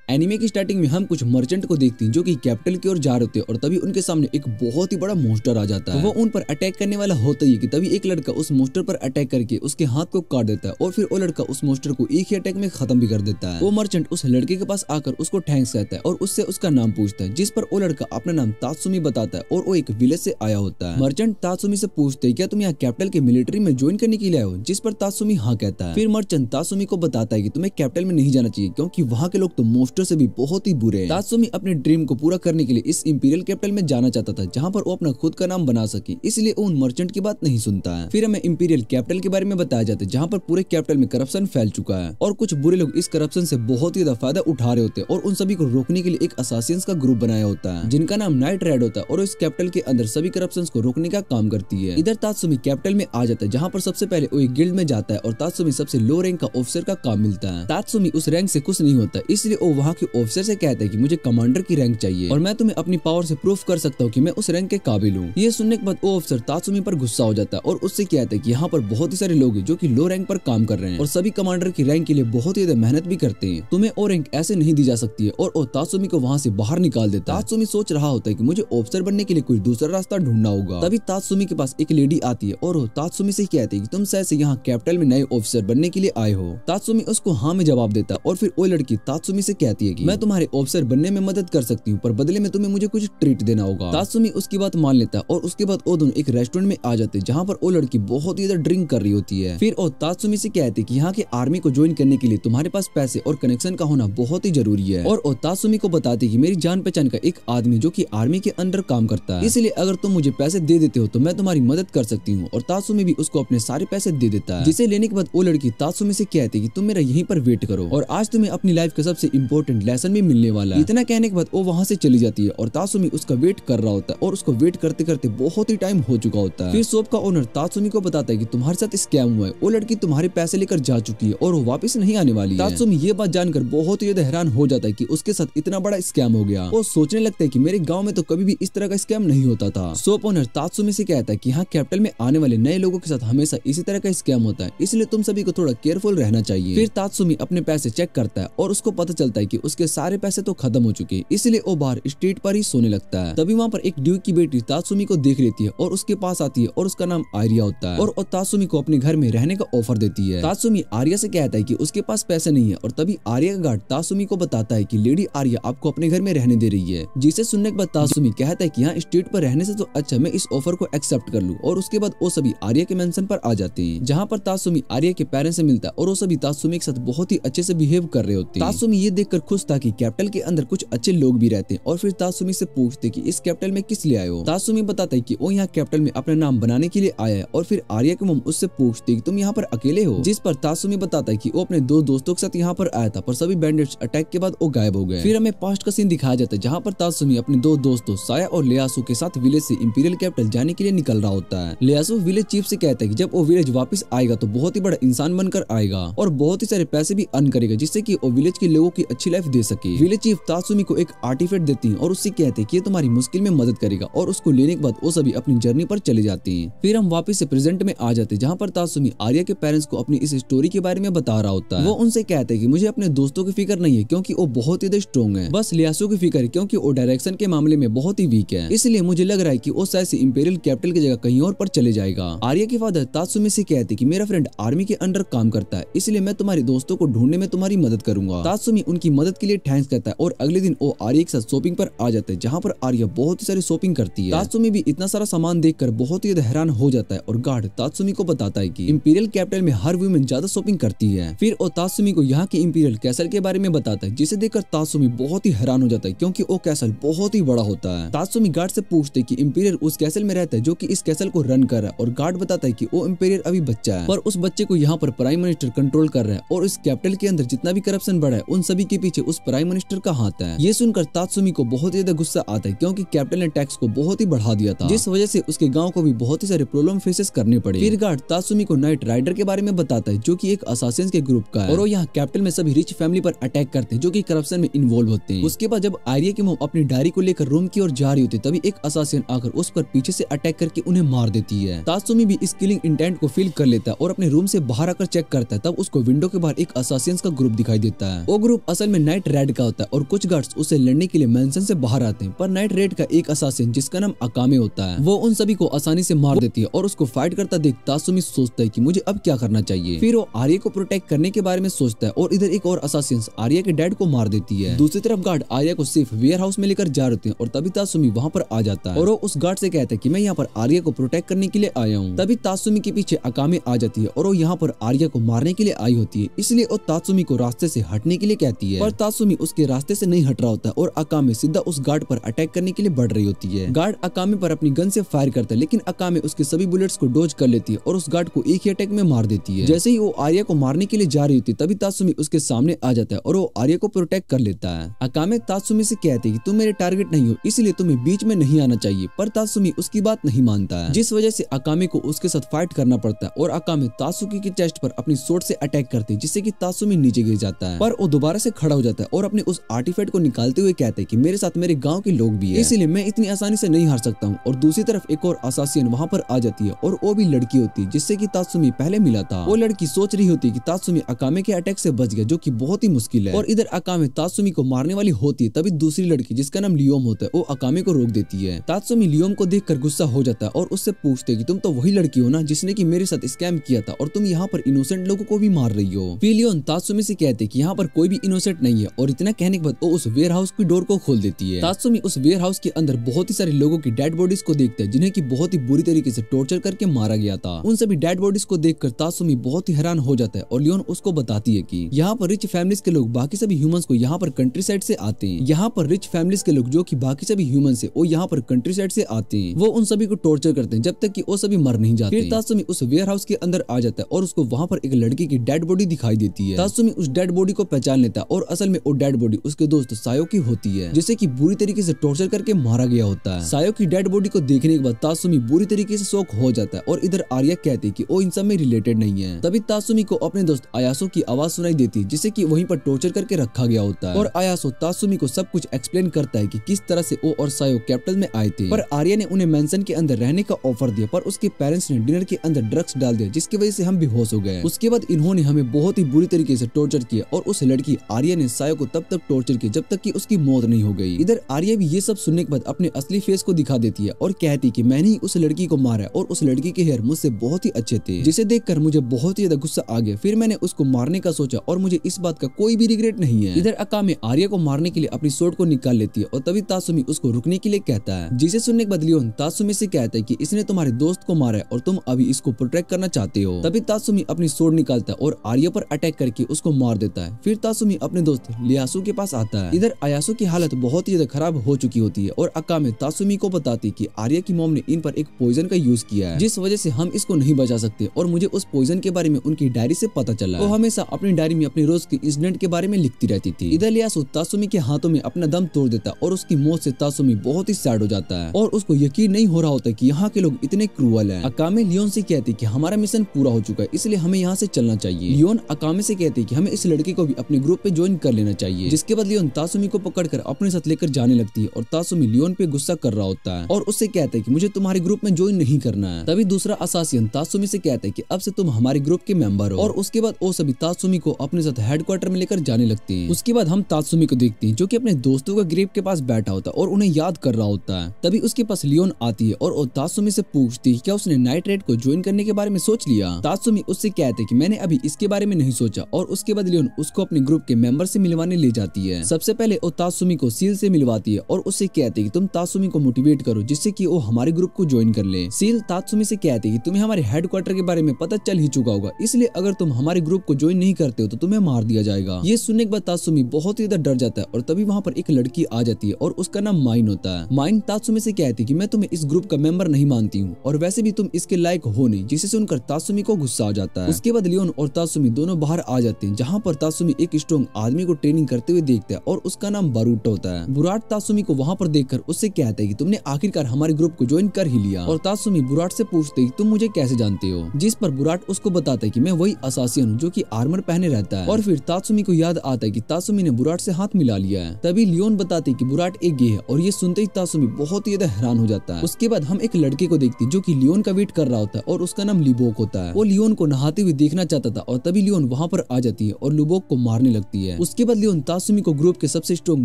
Anime की starting में हम कुछ मर्चेंट को देखते हैं जो कि कैपिटल की ओर जा रहे होते हैं और तभी उनके सामने एक बहुत ही बड़ा मोस्टर आ जाता है। वो उन पर अटैक करने वाला होता ही है कि तभी एक लड़का उस मोस्टर पर अटैक करके उसके हाथ को काट देता है और फिर वो लड़का उस मोस्टर को एक ही अटैक में खत्म भी कर देता है। वो मर्चेंट उस लड़के के पास आकर उसको थैंक्स कहता है और उससे उसका नाम पूछता है, जिस पर वो लड़का अपना नाम तात्सुमी बताता है और वो एक विलेज से आया होता है। मर्चेंट तात्सुमी से पूछते हैं क्या तुम यहाँ कैपिटल के मिलिट्री में ज्वाइन करने के लिए आए हो, जिस पर तात्सुमी हाँ कहता है। फिर मर्चेंट तात्सुमी को बताता है कि तुम्हें कैपिटल में नहीं जाना चाहिए क्योंकि वहाँ के लोग तो मोस्टर से भी बहुत ही बुरे हैं। तात्सुमी अपने ड्रीम को पूरा करने के लिए इस इंपीरियल कैपिटल में जाना चाहता था जहाँ पर वो अपना खुद का नाम बना सके, इसलिए वो उन मर्चेंट की बात नहीं सुनता है। फिर हमें इंपीरियल कैपिटल के बारे में बताया जाता है जहाँ पर पूरे कैपिटल में करप्शन फैल चुका है और कुछ बुरे लोग इस करप्शन से बहुत ही ज्यादा फायदा उठा रहे होते हैं और उन सभी को रोकने के लिए एक असासिन्स का ग्रुप बनाया होता है जिनका नाम नाइट रेड होता है और इस कैपिटल के अंदर सभी करप्शन को रोकने का काम करती है। इधर तात्सुमी कैपिटल में आ जाता है जहाँ पर सबसे पहले वो एक गिल्ड में जाता है और तात्सुमी सबसे लो रैंक का ऑफिसर का काम मिलता है। तात्सुमी उस रैंक से खुश नहीं होता, इसलिए वो वहाँ के ऑफिसर से कहता है कि मुझे कमांडर की रैंक चाहिए और मैं तुम्हें अपनी पावर से प्रूफ कर सकता हूँ कि मैं उस रैंक के काबिल हूँ। ये सुनने के बाद वो ऑफिसर तात्सुमी पर गुस्सा हो जाता है और उससे कहता है कि यहाँ पर बहुत ही सारे लोग हैं जो कि लो रैंक पर काम कर रहे हैं और सभी कमांडर की रैंक के लिए बहुत ही ज्यादा मेहनत भी करते हैं, तुम्हें वो रैंक ऐसे नहीं दी जा सकती है और वो तात्सुमी को वहाँ से बाहर निकाल देता है। तात्सुमी सोच रहा होता है कि मुझे ऑफिसर बनने के लिए कोई दूसरा रास्ता ढूंढना होगा। तभी तात्सुमी के पास एक लेडी आती है और वो तात्सुमी से कहती है कि तुम शायद से यहाँ कैपिटल में नए ऑफिसर बनने के लिए आए हो। तात्सुमी उसको हाँ में जवाब देता है और फिर वो लड़की तात्सुमी से कहती है कि मैं तुम्हारे ऑफिसर बनने में मदद कर सकती हूँ पर बदले में तुम्हें मुझे कुछ ट्रीट देना होगा। तात्सुमी उसकी बात मान लेता है और उसके बाद वो दोनों एक रेस्टोरेंट में आ जाते हैं जहाँ पर वो लड़की बहुत ही ज्यादा ड्रिंक कर रही होती है। फिर वो तात्सुमी से कहती है कि यहाँ के आर्मी को ज्वाइन करने के लिए तुम्हारे पास पैसे और कनेक्शन का होना बहुत ही जरूरी है और वो तात्सुमी को बताती है कि मेरी जान पहचान का एक आदमी जो कि आर्मी के अंडर काम करता है, इसलिए अगर तुम मुझे पैसे दे देते हो तो मैं तुम्हारी मदद कर सकती हूँ। और तात्सुमी भी उसको अपने सारे पैसे दे देता है, जिसे लेने के बाद वो लड़की तात्सुमी से कहती है कि तुम मेरा यहीं पर वेट करो और आज तुम्हें अपनी लाइफ का सबसे इंपॉर्टेंट लेसन भी मिलने वाला है। इतना कहने के बाद वो वहाँ से चली जाती है और तात्सुमी उसका वेट कर रहा होता है और उसको वेट करते करते बहुत ही टाइम हो चुका होता है। फिर शॉप का ओनर तात्सुमी को बताता है कि तुम्हारे साथ स्कैम हुआ है, वो लड़की तुम्हारे पैसे लेकर जा चुकी है और वो वापस नहीं आने वाली है। तात्सुमी ये बात जानकर बहुत ही ज्यादा हैरान हो जाता है कि उसके साथ इतना बड़ा स्कैम हो गया। वो सोचने लगता है कि मेरे गांव में तो कभी भी इस तरह का स्कैम नहीं होता था। शॉप ओनर तात्सुमी से कहता है कि यहाँ कैपिटल में आने वाले नए लोगों के साथ हमेशा इसी तरह का स्कैम होता है, इसलिए तुम सभी को थोड़ा केयरफुल रहना चाहिए। फिर तात्सुमी अपने पैसे चेक करता है और उसको पता चलता है कि उसके सारे पैसे तो खत्म हो चुके हैं, इसलिए वो बाहर स्ट्रीट पर ही सोने लगता है। तभी वहाँ पर एक ड्यूक की बेटी तात्सुमी को देख लेती है और उसके पास आती है और उसका नाम आर्या होता है और वो तात्सुमी को अपने घर में रहने का ऑफर देती है। तात्सुमी आर्या से कहता है कि उसके पास पैसे नहीं है और तभी आर्या का गार्ड तात्सुमी को बताता है कि लेडी आर्या आपको अपने घर में रहने दे रही है, जिसे सुनने के बाद तात्सुमी कहता है कि यहाँ स्ट्रीट पर रहने से तो अच्छा मैं इस ऑफर को एक्सेप्ट कर लूं। और उसके बाद वो सभी आर्या के मेंशन पर आ जाते हैं जहाँ पर तात्सुमी आर्या के पेरेंट्स से मिलता है और वो सभी तात्सुमी के साथ बहुत ही अच्छे से बिहेव कर रहे होते हैं। तात्सुमी ये देखकर खुश था कि कैपिटल के अंदर कुछ अच्छे लोग भी रहते हैं और फिर तात्सुमी से पूछते कि इस कैपिटल में किस लिए आए हो। तात्सुमी बताता है कि वो यहाँ कैपिटल में अपना नाम बनाने के लिए आया है और फिर आर्या की मम उससे पूछती है कि तुम यहाँ पर अकेले हो, जिस पर तात्सुमी बताता है कि वो अपने दो दोस्तों के साथ यहाँ पर आया था पर सभी बैंडिट्स अटैक के बाद वो गायब हो गए। फिर हमें पास्ट का सीन दिखाया जाता है जहाँ पर तात्सुमी अपने दो दोस्तों साया और लियासु के साथ विलेज से इंपीरियल कैपिटल जाने के लिए निकल रहा होता है। लियासु विलेज चीफ से कहता है कि जब वो विलेज वापस आएगा तो बहुत ही बड़ा इंसान बनकर आएगा और बहुत ही सारे पैसे भी अर्न करेगा जिससे कि वो विलेज के लोगों की अच्छी लाइफ दे सके। विलेज चीफ तात्सुमी को एक आर्टिफैक्ट देती है और उससे कहते हैं कि ये तुम्हारी मुश्किल में मदद करेगा और उसको लेने के बाद वो सभी अपनी जर्नी पर चले जाते हैं। फिर हम वापस से प्रेजेंट में आ जाते हैं जहाँ पर तात्सुमी आर्या के पेरेंट्स को अपनी इस स्टोरी के बारे में बता रहा होता है। वो उनसे कहते हैं कि मुझे अपने दोस्तों की फिक्र नहीं है क्योंकि वो बहुत ही स्ट्रॉन्ग है, बस लियासु की फिक्र है क्योंकि वो डायरेक्शन के मामले में बहुत ही वीक है, इसलिए मुझे लग रहा है कि वो शायद से इंपीरियल कैपिटल की जगह कहीं और पर चले जाएगा। आर्या के फादर तात्सुमी से कहते कि मेरा फ्रेंड आर्मी के अंडर काम करता है, इसलिए मैं तुम्हारे दोस्तों को ढूंढने में तुम्हारी मदद करूंगा। तात्सुमी उनकी मदद के लिए थैंक्स कहता है और अगले दिन वो आर्या के साथ शॉपिंग पर आ जाता है जहाँ पर आर्या बहुत ही सारी शॉपिंग करती है। तात्सुमी भी इतना सारा सामान देखकर बहुत ही हैरान हो जाता है और गार्ड तात्सुमी को बताता है कि इंपीरियल कैपिटल में हर वुमेन ज्यादा शॉपिंग करती है। फिर वो तात्सुमी को यहाँ के इंपीरियल कैसल के बारे में बताता है जिसे देखकर तात्सुमी बहुत ही हैरान हो जाता है क्योंकि वो कैसल बहुत ही बड़ा होता है। तात्सुमी गार्ड से पूछते कि इंपीरियल उस कैसल में रहता है जो कि इस कैसल को रन कर रहा है और गार्ड बताता है कि वो इंपीरियल अभी बच्चा है पर उस बच्चे को यहाँ पर प्राइम मिनिस्टर कंट्रोल कर रहा है और इस कैपिटल के अंदर जितना भी करप्शन बढ़ा है उन सभी के पीछे उस प्राइम मिनिस्टर का हाथ है। ये सुनकर तात्सुमी को बहुत ज्यादा गुस्सा आता है क्योंकि कैपिटल ने टैक्स को बहुत ही बढ़ा दिया था जिस वजह से उसके गाँव को भी बहुत ही सारे प्रॉब्लम फेसेस करने पड़े। फिर गार्ड तात्सुमी को नाइट राइडर के बारे में बताता है जो कि एक असासिन्स के ग्रुप का है और वो यहाँ कैपिटल में सभी रिच फैमिली पर अटैक करते हैं जो कि करप्शन में इन्वॉल्व होते हैं। उसके बाद जब आर्या की मॉम अपनी डायरी को लेकर रूम की ओर जा रही होती तभी एक असासिन आकर उस पर पीछे से अटैक करके उन्हें मार देती है। तात्सुमी भी इस किलिंग इंटेंट को फील कर लेता है और अपने रूम से बाहर आकर चेक करता है, तब उसको विंडो के बाहर एक असासिन्स का ग्रुप दिखाई देता है। वो ग्रुप असल में में नाइट रेड का होता है और कुछ गार्ड्स उसे लड़ने के लिए मेंशन से बाहर आते हैं, पर नाइट रेड का एक असासिन जिसका नाम अकामे होता है वो उन सभी को आसानी से मार देती है और उसको फाइट करता देख तात्सुमी सोचता है कि मुझे अब क्या करना चाहिए। फिर वो आर्या को प्रोटेक्ट करने के बारे में सोचता है और इधर एक और असासिन आर्या के डैड को मार देती है। दूसरी तरफ गार्ड आर्या को सिर्फ वेयर हाउस में लेकर जा रहे थे और तभी तात्सुमी वहाँ पर आ जाता है और वो उस गार्ड से कहता है कि मैं यहाँ पर आर्या को प्रोटेक्ट करने के लिए आया हूँ। तभी तात्सुमी के पीछे अकामे आ जाती है और वो यहाँ पर आर्या को मारने के लिए आई होती है, इसलिए वो तात्सुमी को रास्ते से हटने के लिए कहती है, पर तात्सुमी उसके रास्ते से नहीं हट रहा होता और अकामे सीधा उस गार्ड पर अटैक करने के लिए बढ़ रही होती है। गार्ड अकामे पर अपनी गन से फायर करता है, लेकिन अकामे उसके सभी बुलेट्स को डॉज कर लेती है और उस गार्ड को एक ही अटैक में मार देती है। जैसे ही वो आर्या को मारने के लिए जा रही होती है तभी तात्सुमी उसके सामने आ जाता है और वो आर्या को प्रोटेक्ट कर लेता है। अकामे तात्सुमी से कहते हैं कि तुम मेरे टारगेट नहीं हो, इसलिए तुम्हें बीच में नहीं आना चाहिए, पर तात्सुमी उसकी बात नहीं मानता है, जिस वजह से अकामे को उसके साथ फाइट करना पड़ता है और अकामे तात्सुकी की चेस्ट पर अपनी स्वॉर्ड से अटैक करते हैं, जिससे कि तात्सुमी नीचे गिर जाता है। पर वो दोबारा से खड़ा हो जाता है और अपने उस आर्टिफैक्ट को निकालते हुए कहते हैं कि मेरे साथ मेरे गांव के लोग भी हैं, इसलिए मैं इतनी आसानी से नहीं हार सकता हूँ। और दूसरी तरफ एक और असासिन वहाँ पर आ जाती है और वो भी लड़की होती है जिससे कि तात्सुमी पहले मिला था। वो लड़की सोच रही होती है कि तात्सुमी अकामे के अटैक से बच गया, जो कि बहुत ही मुश्किल है, और इधर अकामे तात्सुमी को मारने वाली होती है। तभी दूसरी लड़की जिसका नाम लियोम होता है वो अकामे को रोक देती है। तात्सुमी लियोम को देखकर गुस्सा हो जाता है और उससे पूछते कि तुम तो वही लड़की हो ना जिसने कि मेरे साथ स्कैम किया था और तुम यहाँ पर इनोसेंट लोगों को भी मार रही हो। फिर लियोन तात्सुमी से कहते कि यहाँ पर कोई भी इनोसेंट नहीं है और इतना कहने के बाद वो उस वेयर हाउस की डोर को खोल देती है। तात्सुमी उस वेयर हाउस के अंदर बहुत ही सारे लोगों की डेड बॉडीज को देखते हैं जिन्हें की बहुत ही बुरी तरीके से टॉर्चर करके मारा गया था। उन सभी डेड बॉडीज को देखकर तात्सुमी बहुत ही हैरान हो जाता है और लियोन उसको बताती है कि यहाँ पर रिच फैमिलीज के लोग बाकी सभी ह्यूमंस को यहाँ पर कंट्री साइड से आते हैं। यहाँ पर रिच फैमिलीज के लोग जो कि बाकी सभी ह्यूमंस है वो यहाँ पर कंट्री साइड से आते हैं, वो उन सभी को टॉर्चर करते हैं जब तक कि वो सभी मर नहीं जाते। फिर तात्सुमी उस वेयर हाउस के अंदर आ जाता है और उसको वहाँ पर एक लड़की की डेड बॉडी दिखाई देती है। तात्सुमी उस डेड बॉडी को पहचान लेता है और असल में वो डेड बॉडी उसके दोस्त सायो की होती है, जिसे कि बुरी तरीके से टॉर्चर करके मारा गया होता है। सायो की डेड बॉडी को देखने के बाद तात्सुमी बुरी तरीके से शॉक हो जाता है और इधर आर्या कहती है कि वो इन सब में रिलेटेड नहीं है। तभी तात्सुमी को अपने दोस्त आयासो की आवाज सुनाई देती है जिसे कि वहीं पर टॉर्चर करके रखा गया होता है और आयासो तात्सुमी को सब कुछ एक्सप्लेन करता है कि किस तरह से वो और सायो कैपिटल में आए थे। पर आर्या ने उन्हें मेंशन के अंदर रहने का ऑफर दिया, पर उसके पेरेंट्स ने डिनर के अंदर ड्रग्स डाल दिया जिसकी वजह से हम बेहोश हो गए। उसके बाद इन्होंने हमें बहुत ही बुरी तरीके से टॉर्चर किया और उस लड़की आर्या ने सायो को तब तक टॉर्चर किया जब तक कि उसकी मौत नहीं हो गई। इधर आर्या भी ये सब सुनने के बाद अपने असली फेस को दिखा देती है और कहती कि मैंने ही उस लड़की को मारा और उस लड़की के हेयर मुझसे बहुत ही अच्छे थे, जिसे देखकर मुझे बहुत ही ज्यादा गुस्सा आ गया। फिर मैंने उसको मारने का सोचा और मुझे इस बात का कोई भी रिग्रेट नहीं है। इधर अकामे आर्या को मारने के लिए अपनी स्वॉर्ड को निकाल लेती है और तभी तात्सुमी उसको रुकने के लिए कहता है, जिसे सुनने के बाद लियोन तात्सुमी से कहता है कि इसने तुम्हारे दोस्त को मारा है और तुम अभी इसको प्रोटेक्ट करना चाहते हो। तभी तात्सुमी अपनी स्वॉर्ड निकालता है और आर्या पर अटैक करके उसको मार देता है। फिर तात्सुमी अपने दोस्त लियासु के पास आता है। इधर आयासु की हालत बहुत ही ज्यादा खराब हो चुकी होती है और अकामे तात्सुमी को बताती कि आर्या की मॉम ने इन पर एक पॉइजन का यूज किया है, जिस वजह से हम इसको नहीं बचा सकते और मुझे उस पॉइजन के बारे में उनकी डायरी से पता चला। वो हमेशा अपनी डायरी में अपने रोज के इंसिडेंट के बारे में लिखती रहती थी। इधर लियासु तात्सुमी के हाथों में अपना दम तोड़ देता और उसकी मौत से तात्सुमी बहुत ही सैड हो जाता है और उसको यकीन नहीं हो रहा होता कि यहाँ के लोग इतने क्रूअल हैं। अकामे लियोन से कहती कि हमारा मिशन पूरा हो चुका है, इसलिए हमें यहाँ से चलना चाहिए। लियोन अकामे से कहती कि हमें इस लड़के को भी अपने ग्रुप पे ज्वाइन कर लेना चाहिए, जिसके बाद लियोन तात्सुमी को पकड़कर अपने साथ लेकर जाने लगती है और तात्सुमी लियोन पे गुस्सा कर रहा होता है और उससे कहता है कि मुझे तुम्हारे ग्रुप में ज्वाइन नहीं करना है। तभी दूसरा असासिन तात्सुमी से कहता है कि अब से तुम हमारे ग्रुप के मेंबर हो और उसके बाद वो सभी तात्सुमी को अपने साथ हेडक्वार्टर में लेकर जाने लगते हैं। उसके बाद हम तात्सुमी को देखते हैं जो कि अपने दोस्तों का ग्रेव के पास बैठा होता है और उन्हें याद कर रहा होता है। तभी उसके पास लियोन आती है और वो तात्सुमी से पूछती है क्या उसने नाइट रेड को ज्वाइन करने के बारे में सोच लिया। तात्सुमी उससे कहते कि मैंने अभी इसके बारे में नहीं सोचा और उसके बाद लियोन उसको अपने ग्रुप के मेंबर से मिलवाने ले जाती है। सबसे पहले वो तात्सुमी को सील से मिलवाती है और उससे कहते कि तुम तात्सुमी को मोटिवेट करो जिससे कि वो हमारे ग्रुप को ज्वाइन कर ले। सील तात्सुमी से कहते कि तुम्हें हमारे हेडक्वार्टर के बारे में पता चल ही चुका होगा, इसलिए अगर तुम हमारे ग्रुप को ज्वाइन नहीं करते हो तो तुम्हें मार दिया जाएगा। ये सुनने के बाद तात्सुमी बहुत ही ज्यादा डर जाता है और तभी वहाँ पर एक लड़की आ जाती है और उसका नाम माइन होता है। माइन तात्सुमी से कहती कि मैं तुम्हें इस ग्रुप का मेंबर नहीं मानती हूँ और वैसे भी तुम इसके लायक हो नहीं, जिसे सुनकर तात्सुमी को गुस्सा आ जाता है। उसके बाद लियोन और तात्सुमी दोनों बाहर आ जाते हैं जहाँ पर तात्सुमी एक स्ट्रॉन्ग आदमी को ट्रेनिंग करते हुए देखता है और उसका नाम बारूटो होता है। बुराट तात्सुमी को वहाँ पर देखकर उससे कहता है कि तुमने आखिरकार हमारे ग्रुप को ज्वाइन कर ही लिया और तात्सुमी बुराट से पूछते कि तुम मुझे कैसे जानते हो, जिस पर बुराट उसको बताता है कि मैं वही असासिन हूँ जो कि आर्मर पहने रहता है। और फिर तात्सुमी को याद आता है कि तात्सुमी ने बुराट से हाथ मिला लिया है। तभी लियोन बताते कि बुराट एक गे है और ये सुनते ही तात्सुमी बहुत ही ज्यादा हैरान हो जाता है। उसके बाद हम एक लड़के को देखते हैं जो कि लियोन का वेट कर रहा होता है और उसका नाम लिबोक होता है। वो लियोन को नहाते हुए देखना चाहता था और तभी लियोन वहाँ पर आ जाती है और लिबोक को मारने लगती है। उसके बाद लियोन तात्सुमी को ग्रुप के सबसे स्ट्रॉन्ग